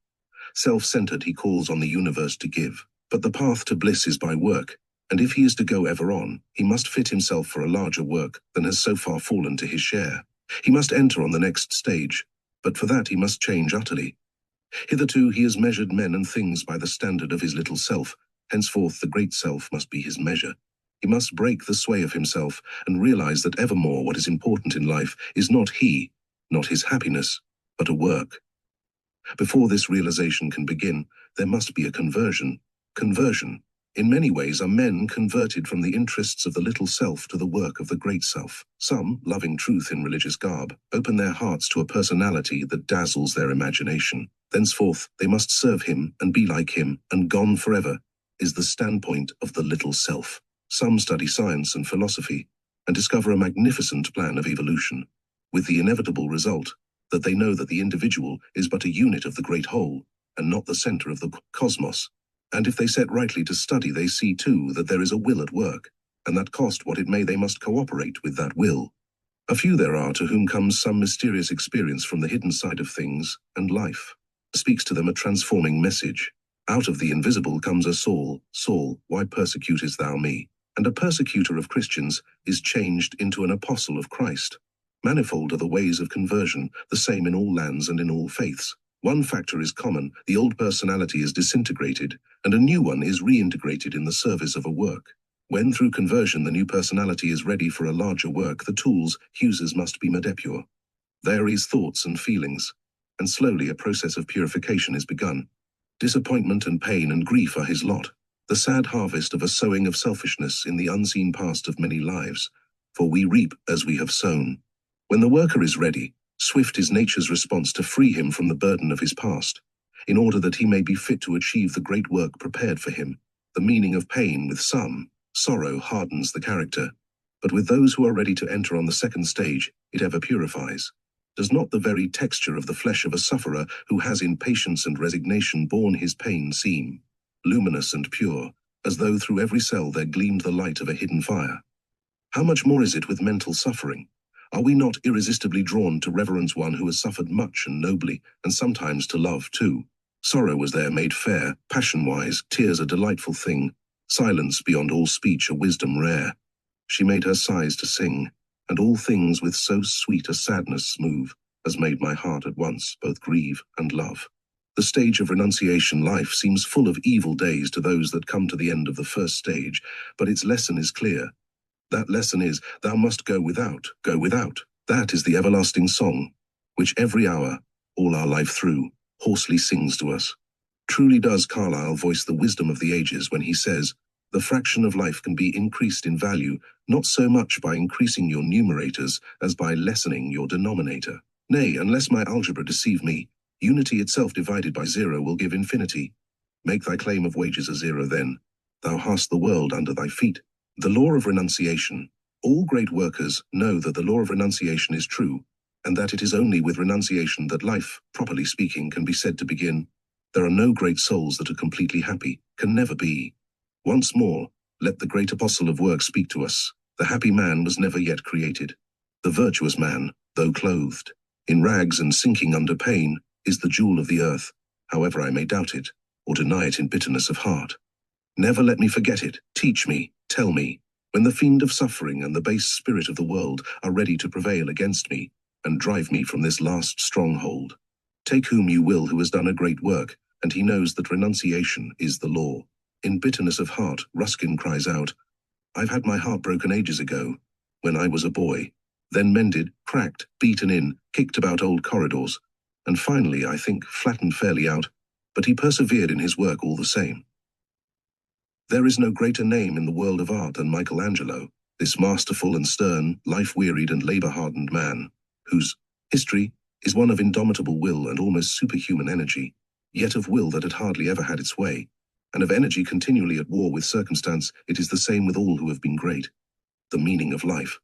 Self-centered he calls on the universe to give. But the path to bliss is by work, and if he is to go ever on, he must fit himself for a larger work than has so far fallen to his share. He must enter on the next stage, but for that he must change utterly. Hitherto he has measured men and things by the standard of his little self, henceforth the great self must be his measure. He must break the sway of himself and realize that evermore what is important in life is not he, not his happiness, but a work. Before this realization can begin, there must be a conversion. Conversion. In many ways are men converted from the interests of the little self to the work of the great self. Some, loving truth in religious garb, open their hearts to a personality that dazzles their imagination. Thenceforth, they must serve him and be like him, and gone forever is the standpoint of the little self. Some study science and philosophy and discover a magnificent plan of evolution, with the inevitable result that they know that the individual is but a unit of the great whole and not the center of the cosmos. And if they set rightly to study, they see too that there is a will at work, and that cost what it may they must cooperate with that will. A few there are to whom comes some mysterious experience from the hidden side of things, and life speaks to them a transforming message. Out of the invisible comes a Saul, Saul, why persecutest thou me? And a persecutor of Christians is changed into an apostle of Christ. Manifold are the ways of conversion, the same in all lands and in all faiths. One factor is common, the old personality is disintegrated, and a new one is reintegrated in the service of a work. When through conversion the new personality is ready for a larger work, the tools, uses must be made pure. There is thoughts and feelings, and slowly a process of purification is begun. Disappointment and pain and grief are his lot, the sad harvest of a sowing of selfishness in the unseen past of many lives, for we reap as we have sown. When the worker is ready, swift is nature's response to free him from the burden of his past, in order that he may be fit to achieve the great work prepared for him. The meaning of pain with some, sorrow hardens the character, but with those who are ready to enter on the second stage, it ever purifies. Does not the very texture of the flesh of a sufferer who has in patience and resignation borne his pain seem luminous and pure, as though through every cell there gleamed the light of a hidden fire? How much more is it with mental suffering? Are we not irresistibly drawn to reverence one who has suffered much and nobly, and sometimes to love too? Sorrow was there made fair, passion-wise, tears a delightful thing, silence beyond all speech a wisdom rare. She made her sighs to sing, and all things with so sweet a sadness move, as made my heart at once both grieve and love. The stage of renunciation life seems full of evil days to those that come to the end of the first stage, but its lesson is clear. That lesson is, thou must go without, go without. That is the everlasting song, which every hour, all our life through, hoarsely sings to us. Truly does Carlyle voice the wisdom of the ages when he says, the fraction of life can be increased in value, not so much by increasing your numerators as by lessening your denominator. Nay, unless my algebra deceive me, unity itself divided by zero will give infinity. Make thy claim of wages a zero then. Thou hast the world under thy feet. The law of renunciation. All great workers know that the law of renunciation is true, and that it is only with renunciation that life, properly speaking, can be said to begin. There are no great souls that are completely happy, can never be. Once more, let the great apostle of work speak to us. The happy man was never yet created. The virtuous man, though clothed in rags and sinking under pain, is the jewel of the earth, however I may doubt it, or deny it in bitterness of heart. Never let me forget it. Teach me, tell me, when the fiend of suffering and the base spirit of the world are ready to prevail against me, and drive me from this last stronghold. Take whom you will who has done a great work, and he knows that renunciation is the law. In bitterness of heart, Ruskin cries out, I've had my heart broken ages ago, when I was a boy, then mended, cracked, beaten in, kicked about old corridors, and finally, I think, flattened fairly out, but he persevered in his work all the same. There is no greater name in the world of art than Michelangelo, this masterful and stern, life-wearied and labor-hardened man, whose history is one of indomitable will and almost superhuman energy, yet of will that had hardly ever had its way, and of energy continually at war with circumstance. It is the same with all who have been great. The meaning of life.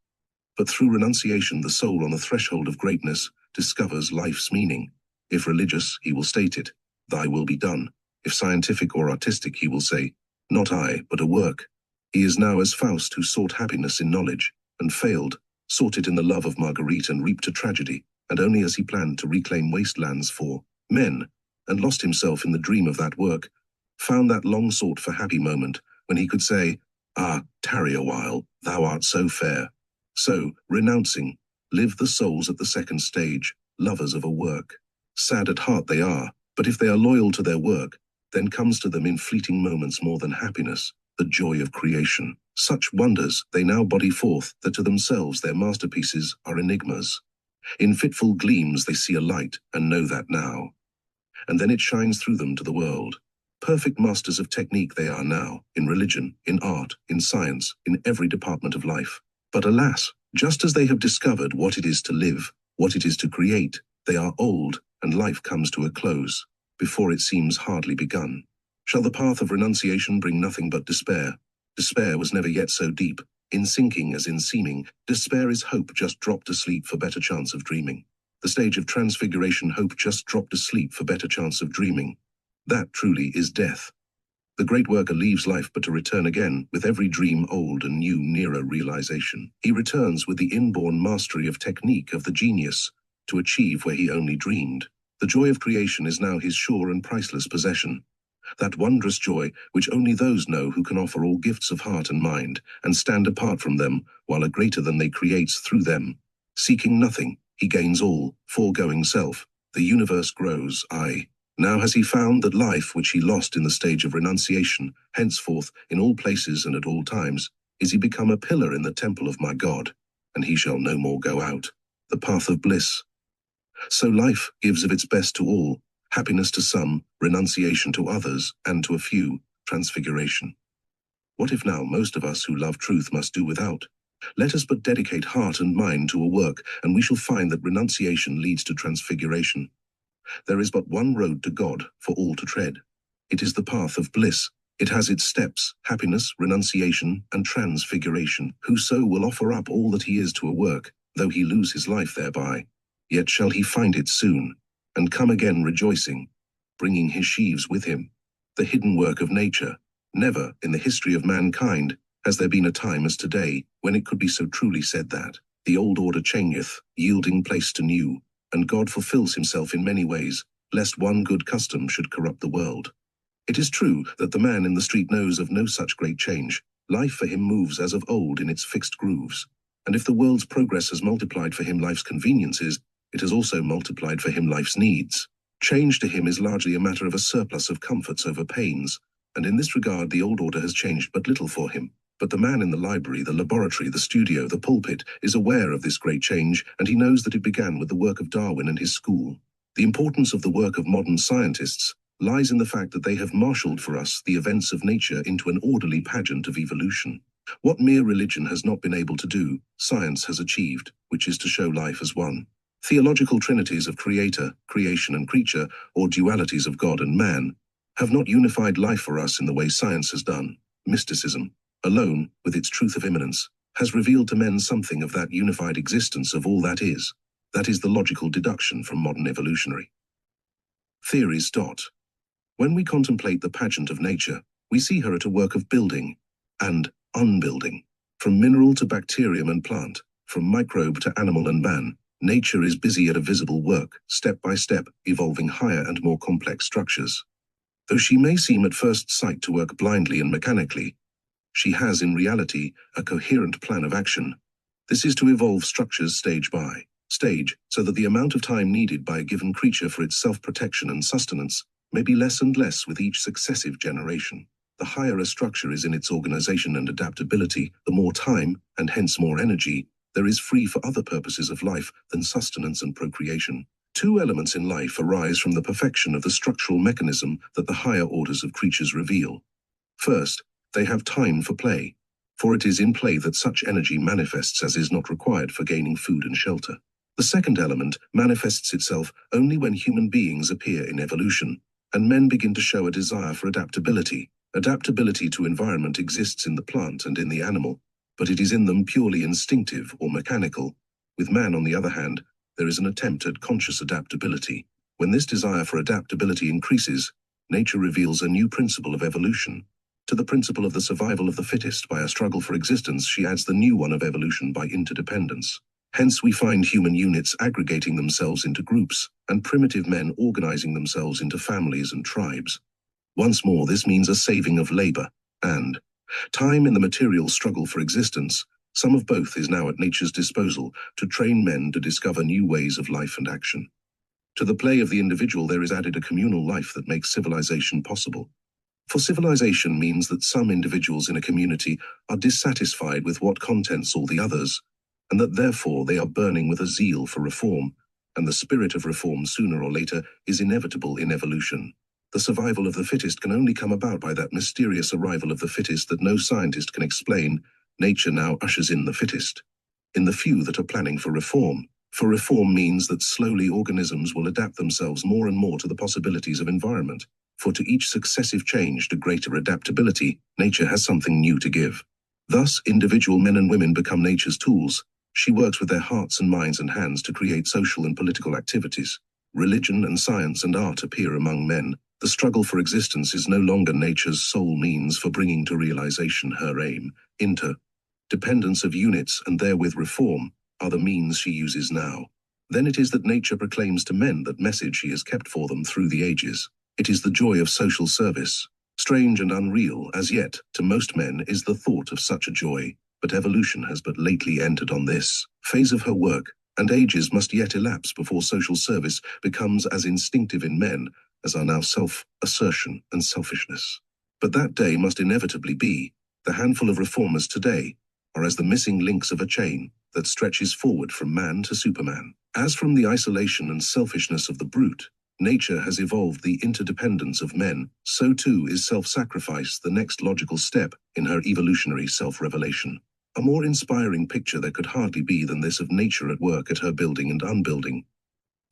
But through renunciation, the soul on the threshold of greatness discovers life's meaning. If religious, he will state it, "Thy will be done." If scientific or artistic, he will say, "Not I, but a work." He is now as Faust, who sought happiness in knowledge, and failed, sought it in the love of Marguerite and reaped a tragedy, and only as he planned to reclaim wastelands for men, and lost himself in the dream of that work, found that long-sought for happy moment when he could say, "Ah, tarry a while, thou art so fair." So, renouncing, live the souls at the second stage, lovers of a work. Sad at heart they are, but if they are loyal to their work, then comes to them in fleeting moments more than happiness, the joy of creation. Such wonders they now body forth that to themselves their masterpieces are enigmas. In fitful gleams they see a light and know that now. And then it shines through them to the world. Perfect masters of technique they are now, in religion, in art, in science, in every department of life. But alas, just as they have discovered what it is to live, what it is to create, they are old, and life comes to a close, before it seems hardly begun. Shall the path of renunciation bring nothing but despair? Despair was never yet so deep, in sinking as in seeming. Despair is hope just dropped asleep for better chance of dreaming. The stage of transfiguration, hope just dropped asleep for better chance of dreaming. That truly is death. The great worker leaves life but to return again, with every dream old and new nearer realization. He returns with the inborn mastery of technique of the genius, to achieve where he only dreamed. The joy of creation is now his sure and priceless possession. That wondrous joy which only those know who can offer all gifts of heart and mind, and stand apart from them, while a greater than they creates through them. Seeking nothing, he gains all, foregoing self. The universe grows, aye. Now has he found that life which he lost in the stage of renunciation, henceforth, in all places and at all times, is he become a pillar in the temple of my God, and he shall no more go out. The path of bliss. So life gives of its best to all, happiness to some, renunciation to others, and to a few, transfiguration. What if now most of us who love truth must do without? Let us but dedicate heart and mind to a work, and we shall find that renunciation leads to transfiguration. There is but one road to God for all to tread. It is the path of bliss. It has its steps, happiness, renunciation, and transfiguration. Whoso will offer up all that he is to a work, though he lose his life thereby, yet shall he find it soon, and come again rejoicing, bringing his sheaves with him. The hidden work of nature. Never, in the history of mankind, has there been a time as today, when it could be so truly said that the old order changeth, yielding place to new, and God fulfills himself in many ways, lest one good custom should corrupt the world. It is true that the man in the street knows of no such great change. Life for him moves as of old in its fixed grooves. And if the world's progress has multiplied for him life's conveniences, it has also multiplied for him life's needs. Change to him is largely a matter of a surplus of comforts over pains, and in this regard the old order has changed but little for him. But the man in the library, the laboratory, the studio, the pulpit, is aware of this great change, and he knows that it began with the work of Darwin and his school. The importance of the work of modern scientists lies in the fact that they have marshaled for us the events of nature into an orderly pageant of evolution. What mere religion has not been able to do, science has achieved, which is to show life as one. Theological trinities of creator, creation and creature, or dualities of God and man, have not unified life for us in the way science has done. Mysticism, alone, with its truth of immanence, has revealed to men something of that unified existence of all that is. That is the logical deduction from modern evolutionary theories. When we contemplate the pageant of nature, we see her at a work of building and unbuilding. From mineral to bacterium and plant, from microbe to animal and man, nature is busy at a visible work, step by step, evolving higher and more complex structures. Though she may seem at first sight to work blindly and mechanically, she has in reality a coherent plan of action. This is to evolve structures stage by stage, so that the amount of time needed by a given creature for its self-protection and sustenance may be less and less with each successive generation. The higher a structure is in its organization and adaptability, the more time, and hence more energy, there is free for other purposes of life than sustenance and procreation. Two elements in life arise from the perfection of the structural mechanism that the higher orders of creatures reveal. First, they have time for play, for it is in play that such energy manifests as is not required for gaining food and shelter. The second element manifests itself only when human beings appear in evolution, and men begin to show a desire for adaptability. Adaptability to environment exists in the plant and in the animal, but it is in them purely instinctive or mechanical. With man, on the other hand, there is an attempt at conscious adaptability. When this desire for adaptability increases, nature reveals a new principle of evolution. To the principle of the survival of the fittest by a struggle for existence, she adds the new one of evolution by interdependence. Hence we find human units aggregating themselves into groups, and primitive men organizing themselves into families and tribes. Once more, this means a saving of labor and time in the material struggle for existence. Some of both is now at nature's disposal to train men to discover new ways of life and action. To the play of the individual there is added a communal life that makes civilization possible. For civilization means that some individuals in a community are dissatisfied with what contents all the others, and that therefore they are burning with a zeal for reform, and the spirit of reform sooner or later is inevitable in evolution. The survival of the fittest can only come about by that mysterious arrival of the fittest that no scientist can explain. Nature now ushers in the fittest, in the few that are planning for reform. For reform means that slowly organisms will adapt themselves more and more to the possibilities of environment. For to each successive change to greater adaptability, nature has something new to give. Thus, individual men and women become nature's tools. She works with their hearts and minds and hands to create social and political activities. Religion and science and art appear among men. The struggle for existence is no longer nature's sole means for bringing to realization her aim. Interdependence of units and therewith reform are the means she uses now. Then it is that nature proclaims to men that message she has kept for them through the ages. It is the joy of social service. Strange and unreal, as yet, to most men is the thought of such a joy, but evolution has but lately entered on this phase of her work, and ages must yet elapse before social service becomes as instinctive in men as are now self-assertion and selfishness. But that day must inevitably be. The handful of reformers today are as the missing links of a chain that stretches forward from man to Superman. As from the isolation and selfishness of the brute, nature has evolved the interdependence of men, so too is self-sacrifice the next logical step in her evolutionary self-revelation. A more inspiring picture there could hardly be than this of nature at work at her building and unbuilding.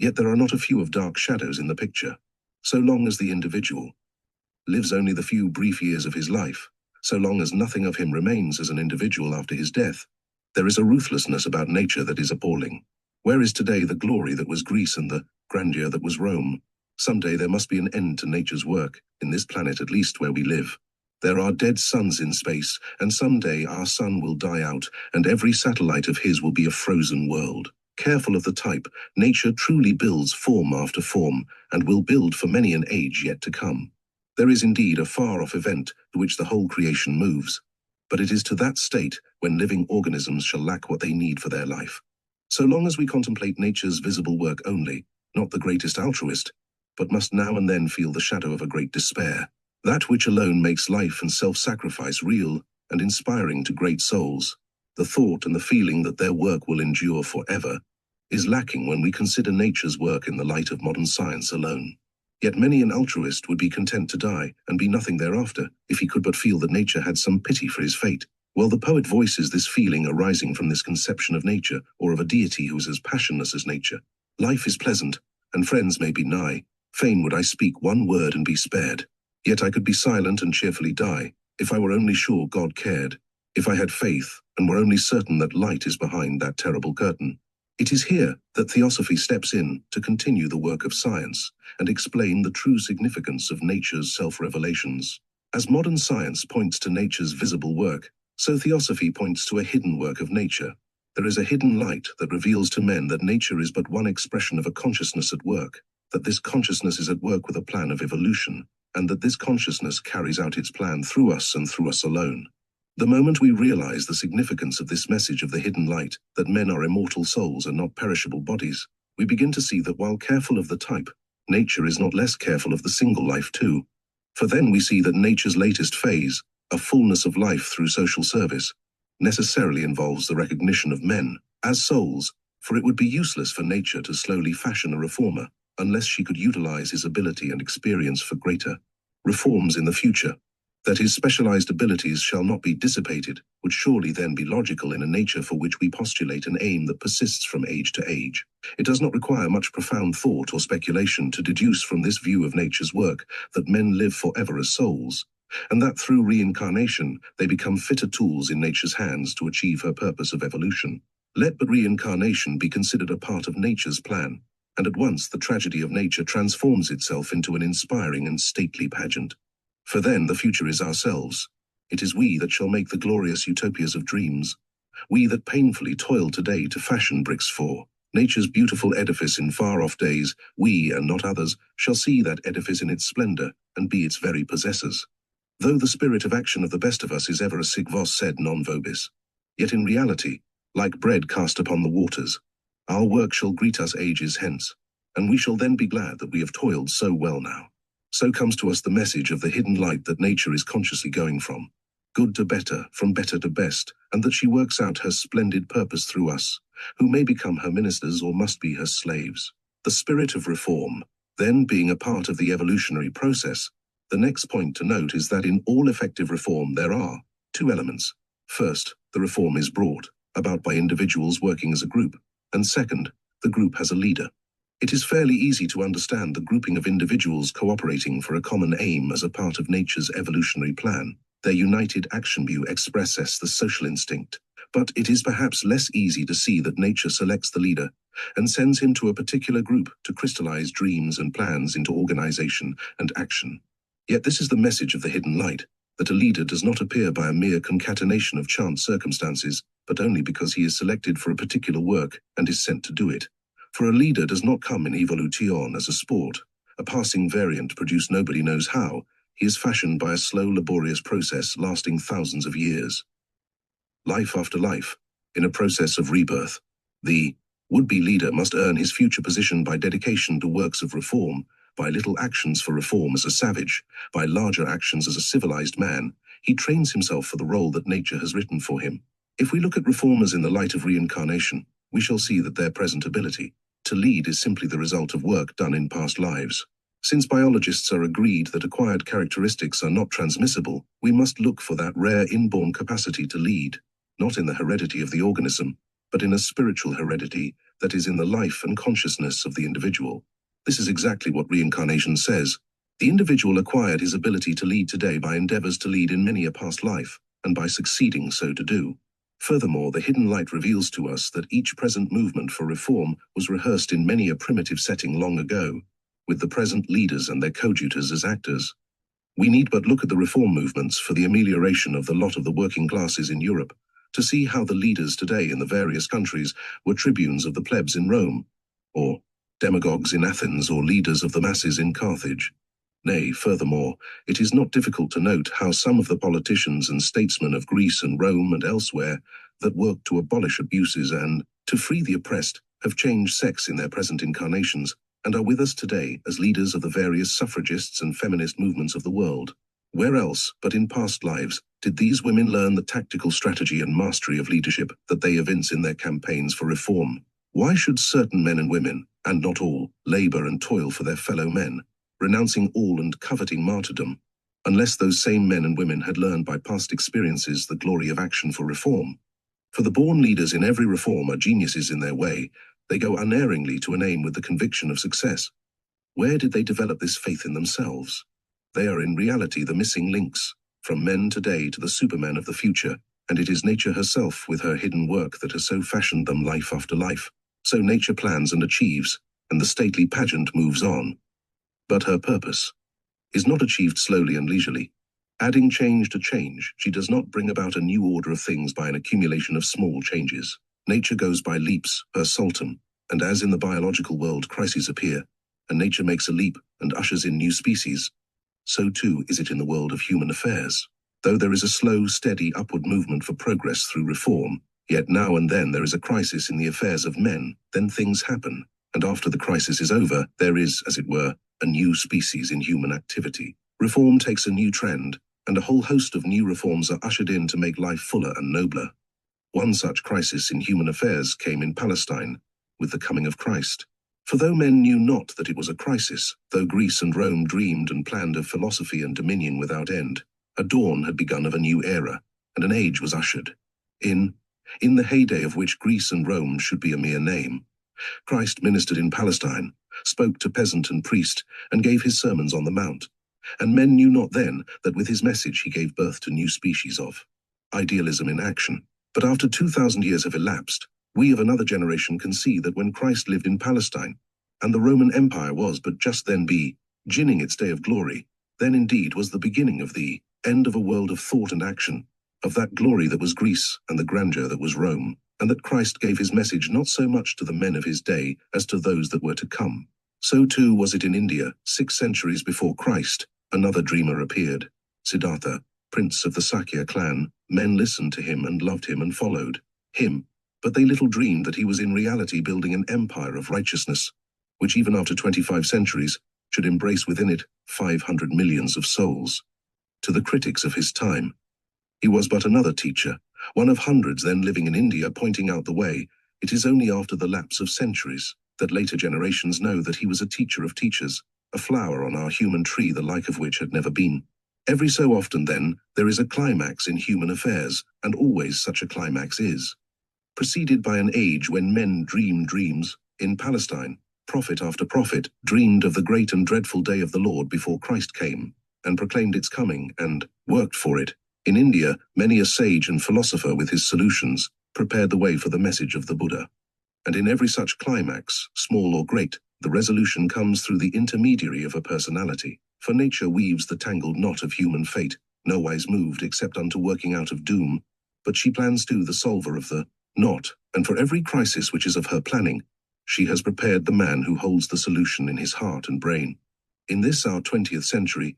Yet there are not a few of dark shadows in the picture. So long as the individual lives only the few brief years of his life, so long as nothing of him remains as an individual after his death, there is a ruthlessness about nature that is appalling. Where is today the glory that was Greece and the grandeur that was Rome? Someday there must be an end to nature's work, in this planet at least where we live. There are dead suns in space, and someday our sun will die out, and every satellite of his will be a frozen world. Careful of the type, nature truly builds form after form, and will build for many an age yet to come. There is indeed a far-off event to which the whole creation moves, but it is to that state when living organisms shall lack what they need for their life. So long as we contemplate nature's visible work only, not the greatest altruist, but must now and then feel the shadow of a great despair, that which alone makes life and self-sacrifice real and inspiring to great souls, the thought and the feeling that their work will endure forever, is lacking when we consider nature's work in the light of modern science alone. Yet many an altruist would be content to die and be nothing thereafter if he could but feel that nature had some pity for his fate. Well, the poet voices this feeling arising from this conception of nature, or of a deity who is as passionless as nature. Life is pleasant, and friends may be nigh. Fain would I speak one word and be spared. Yet I could be silent and cheerfully die, if I were only sure God cared, if I had faith and were only certain that light is behind that terrible curtain. It is here that Theosophy steps in to continue the work of science and explain the true significance of nature's self-revelations. As modern science points to nature's visible work, so Theosophy points to a hidden work of nature. There is a hidden light that reveals to men that nature is but one expression of a consciousness at work, that this consciousness is at work with a plan of evolution, and that this consciousness carries out its plan through us and through us alone. The moment we realize the significance of this message of the hidden light, that men are immortal souls and not perishable bodies, we begin to see that while careful of the type, nature is not less careful of the single life too. For then we see that nature's latest phase, a fullness of life through social service, necessarily involves the recognition of men as souls, for it would be useless for nature to slowly fashion a reformer, unless she could utilize his ability and experience for greater reforms in the future. That his specialized abilities shall not be dissipated would surely then be logical in a nature for which we postulate an aim that persists from age to age. It does not require much profound thought or speculation to deduce from this view of nature's work that men live forever as souls, and that through reincarnation they become fitter tools in nature's hands to achieve her purpose of evolution. Let but reincarnation be considered a part of nature's plan, and at once the tragedy of nature transforms itself into an inspiring and stately pageant. For then the future is ourselves. It is we that shall make the glorious utopias of dreams. We that painfully toil today to fashion bricks for nature's beautiful edifice in far-off days, we, and not others, shall see that edifice in its splendor, and be its very possessors. Though the spirit of action of the best of us is ever a sic vos sed non vobis, yet in reality, like bread cast upon the waters, our work shall greet us ages hence, and we shall then be glad that we have toiled so well now. So comes to us the message of the hidden light that nature is consciously going from good to better, from better to best, and that she works out her splendid purpose through us, who may become her ministers or must be her slaves. The spirit of reform, then, being a part of the evolutionary process, the next point to note is that in all effective reform there are two elements. First, the reform is brought about by individuals working as a group, and second, the group has a leader. It is fairly easy to understand the grouping of individuals cooperating for a common aim as a part of nature's evolutionary plan. Their united action view expresses the social instinct, but it is perhaps less easy to see that nature selects the leader and sends him to a particular group to crystallize dreams and plans into organization and action. Yet this is the message of the hidden light, that a leader does not appear by a mere concatenation of chance circumstances, but only because he is selected for a particular work and is sent to do it. For a leader does not come in evolution as a sport, a passing variant produced nobody knows how. He is fashioned by a slow, laborious process lasting thousands of years. Life after life, in a process of rebirth, the would-be leader must earn his future position by dedication to works of reform, by little actions for reform as a savage, by larger actions as a civilized man. He trains himself for the role that nature has written for him. If we look at reformers in the light of reincarnation, we shall see that their present ability to lead is simply the result of work done in past lives. Since biologists are agreed that acquired characteristics are not transmissible, we must look for that rare inborn capacity to lead, not in the heredity of the organism, but in a spiritual heredity that is in the life and consciousness of the individual. This is exactly what reincarnation says. The individual acquired his ability to lead today by endeavors to lead in many a past life, and by succeeding so to do. Furthermore, the hidden light reveals to us that each present movement for reform was rehearsed in many a primitive setting long ago, with the present leaders and their coadjutors as actors. We need but look at the reform movements for the amelioration of the lot of the working classes in Europe, to see how the leaders today in the various countries were tribunes of the plebs in Rome, or demagogues in Athens, or leaders of the masses in Carthage. Nay, furthermore, it is not difficult to note how some of the politicians and statesmen of Greece and Rome and elsewhere that worked to abolish abuses and to free the oppressed have changed sex in their present incarnations and are with us today as leaders of the various suffragists and feminist movements of the world. Where else but in past lives did these women learn the tactical strategy and mastery of leadership that they evince in their campaigns for reform? Why should certain men and women, and not all, labor and toil for their fellow men, renouncing all and coveting martyrdom, unless those same men and women had learned by past experiences the glory of action for reform? For the born leaders in every reform are geniuses in their way. They go unerringly to an aim with the conviction of success. Where did they develop this faith in themselves? They are in reality the missing links, from men today to the supermen of the future, and it is nature herself with her hidden work that has so fashioned them life after life. So nature plans and achieves, and the stately pageant moves on. But her purpose is not achieved slowly and leisurely. Adding change to change, she does not bring about a new order of things by an accumulation of small changes. Nature goes by leaps per saltum, and as in the biological world crises appear, and nature makes a leap and ushers in new species, so too is it in the world of human affairs. Though there is a slow, steady upward movement for progress through reform, yet now and then there is a crisis in the affairs of men, then things happen, and after the crisis is over, there is, as it were, a new species in human activity. Reform takes a new trend, and a whole host of new reforms are ushered in to make life fuller and nobler. One such crisis in human affairs came in Palestine, with the coming of Christ. For though men knew not that it was a crisis, though Greece and Rome dreamed and planned of philosophy and dominion without end, a dawn had begun of a new era, and an age was ushered in the heyday of which Greece and Rome should be a mere name. Christ ministered in Palestine, spoke to peasant and priest, and gave his sermons on the Mount. And men knew not then that with his message he gave birth to new species of idealism in action. But after 2,000 years have elapsed, we of another generation can see that when Christ lived in Palestine, and the Roman Empire was but just then beginning its day of glory, then indeed was the beginning of the end of a world of thought and action, of that glory that was Greece and the grandeur that was Rome, and that Christ gave his message not so much to the men of his day as to those that were to come. So too was it in India. 6 centuries before Christ, another dreamer appeared, Siddhartha, prince of the Sakya clan. Men listened to him and loved him and followed him, but they little dreamed that he was in reality building an empire of righteousness, which even after 25 centuries should embrace within it 500 millions of souls. To the critics of his time, he was but another teacher, one of hundreds then living in India pointing out the way. It is only after the lapse of centuries that later generations know that he was a teacher of teachers, a flower on our human tree the like of which had never been. Every so often then, there is a climax in human affairs, and always such a climax is preceded by an age when men dream dreams. In Palestine, prophet after prophet dreamed of the great and dreadful day of the Lord before Christ came, and proclaimed its coming, and worked for it. In India, many a sage and philosopher with his solutions prepared the way for the message of the Buddha. And in every such climax, small or great, the resolution comes through the intermediary of a personality. For nature weaves the tangled knot of human fate, nowise moved except unto working out of doom, but she plans too the solver of the knot, and for every crisis which is of her planning, she has prepared the man who holds the solution in his heart and brain. In this our 20th century,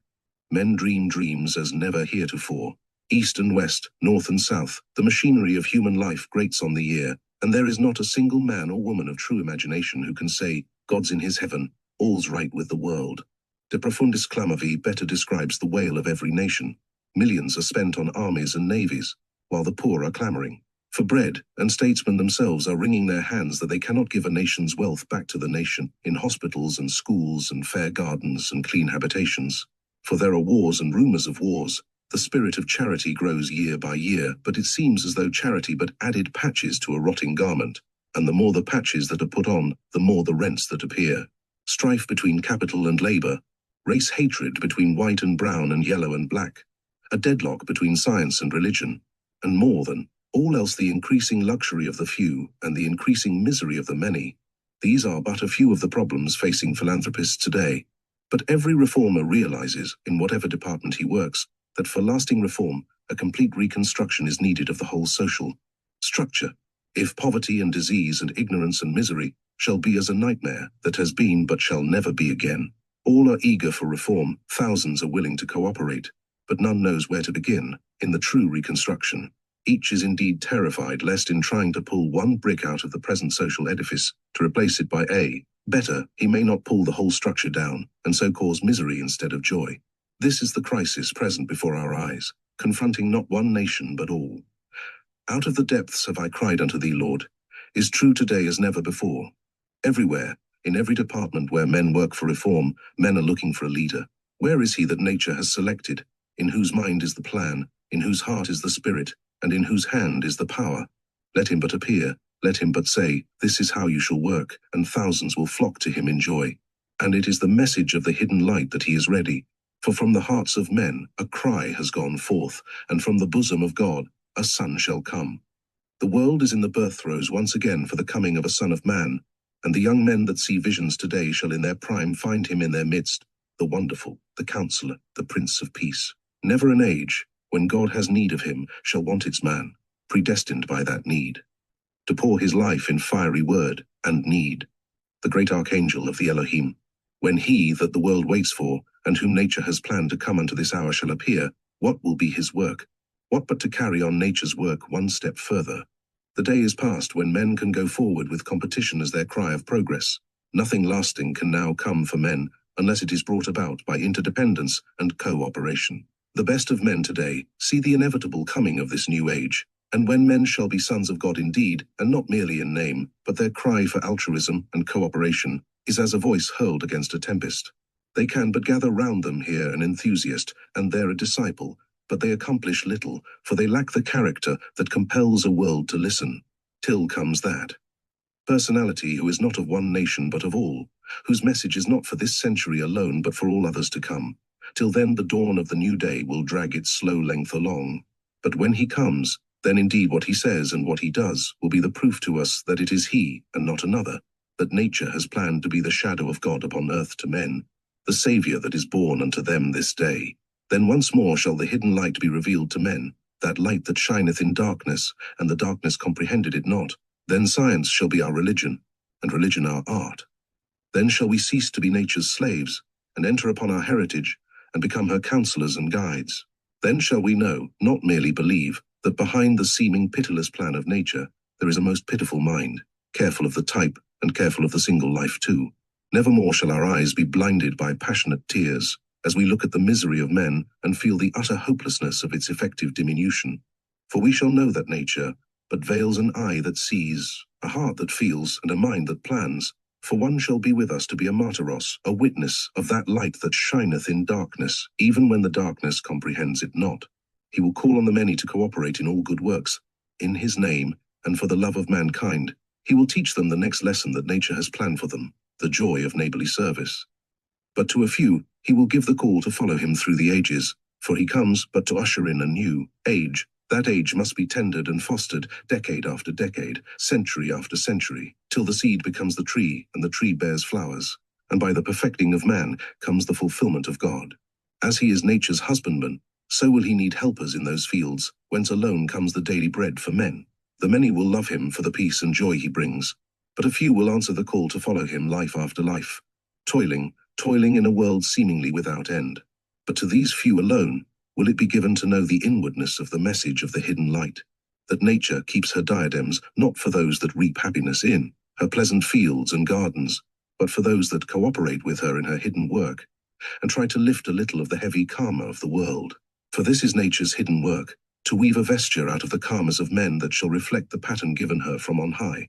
men dream dreams as never heretofore. East and west, north and south, the machinery of human life grates on the ear, and there is not a single man or woman of true imagination who can say, God's in his heaven, all's right with the world. De profundis clamavi better describes the wail of every nation. Millions are spent on armies and navies, while the poor are clamoring for bread, and statesmen themselves are wringing their hands that they cannot give a nation's wealth back to the nation in hospitals and schools and fair gardens and clean habitations. For there are wars and rumors of wars. The spirit of charity grows year by year, but it seems as though charity but added patches to a rotting garment, and the more the patches that are put on, the more the rents that appear. Strife between capital and labor, race hatred between white and brown and yellow and black, a deadlock between science and religion, and more than all else the increasing luxury of the few and the increasing misery of the many. These are but a few of the problems facing philanthropists today. But every reformer realizes, in whatever department he works, that for lasting reform, a complete reconstruction is needed of the whole social structure. If poverty and disease and ignorance and misery shall be as a nightmare that has been but shall never be again, all are eager for reform, thousands are willing to cooperate, but none knows where to begin in the true reconstruction. Each is indeed terrified lest in trying to pull one brick out of the present social edifice to replace it by a better, he may not pull the whole structure down, and so cause misery instead of joy. This is the crisis present before our eyes, confronting not one nation but all. Out of the depths have I cried unto thee, Lord, is true today as never before. Everywhere, in every department where men work for reform, men are looking for a leader. Where is he that nature has selected, in whose mind is the plan, in whose heart is the spirit, and in whose hand is the power? Let him but appear, let him but say, this is how you shall work, and thousands will flock to him in joy. And it is the message of the hidden light that he is ready. For from the hearts of men a cry has gone forth, and from the bosom of God a son shall come. The world is in the birth throes once again for the coming of a son of man, and the young men that see visions today shall in their prime find him in their midst, the wonderful, the counselor, the Prince of Peace. Never an age, when God has need of him, shall want its man, predestined by that need, to pour his life in fiery word and need. The great archangel of the Elohim, when he that the world waits for, and whom nature has planned to come unto this hour shall appear, what will be his work? What but to carry on nature's work one step further? The day is past when men can go forward with competition as their cry of progress. Nothing lasting can now come for men unless it is brought about by interdependence and cooperation. The best of men today see the inevitable coming of this new age, And when men shall be sons of God indeed, and not merely in name, but their cry for altruism and cooperation is as a voice hurled against a tempest. They can but gather round them here an enthusiast, and there a disciple, but they accomplish little, for they lack the character that compels a world to listen. Till comes that personality who is not of one nation but of all, whose message is not for this century alone but for all others to come. Till then the dawn of the new day will drag its slow length along. But when he comes, then indeed what he says and what he does will be the proof to us that it is he and not another, that nature has planned to be the shadow of God upon earth to men, the Saviour that is born unto them this day. Then once more shall the hidden light be revealed to men, that light that shineth in darkness, and the darkness comprehended it not. Then science shall be our religion, and religion our art. Then shall we cease to be nature's slaves, and enter upon our heritage, and become her counselors and guides. Then shall we know, not merely believe, that behind the seeming pitiless plan of nature, there is a most pitiful mind, careful of the type, and careful of the single life too. Nevermore shall our eyes be blinded by passionate tears, as we look at the misery of men and feel the utter hopelessness of its effective diminution. For we shall know that nature but veils an eye that sees, a heart that feels, and a mind that plans. For one shall be with us to be a martyros, a witness of that light that shineth in darkness, even when the darkness comprehends it not. He will call on the many to cooperate in all good works, in his name, and for the love of mankind. He will teach them the next lesson that nature has planned for them, the joy of neighborly service. But to a few, he will give the call to follow him through the ages, for he comes but to usher in a new age. That age must be tended and fostered, decade after decade, century after century, till the seed becomes the tree, and the tree bears flowers. And by the perfecting of man comes the fulfillment of God. As he is nature's husbandman, so will he need helpers in those fields, whence alone comes the daily bread for men. The many will love him for the peace and joy he brings, but a few will answer the call to follow him life after life, toiling in a world seemingly without end. But to these few alone will it be given to know the inwardness of the message of the hidden light, that nature keeps her diadems not for those that reap happiness in her pleasant fields and gardens, but for those that cooperate with her in her hidden work, and try to lift a little of the heavy karma of the world. For this is nature's hidden work, to weave a vesture out of the karmas of men that shall reflect the pattern given her from on high,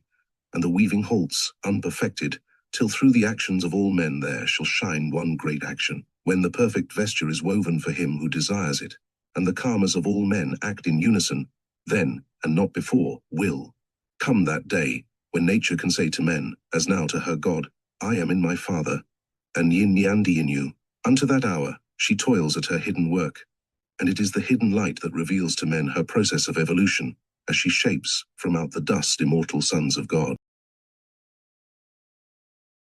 and the weaving halts, unperfected, till through the actions of all men there shall shine one great action, when the perfect vesture is woven for him who desires it, and the karmas of all men act in unison, then, and not before, will come that day, when nature can say to men, as now to her God, I am in my Father, and yin yandi in you. Unto that hour, she toils at her hidden work, and it is the hidden light that reveals to men her process of evolution, as she shapes from out the dust immortal sons of God.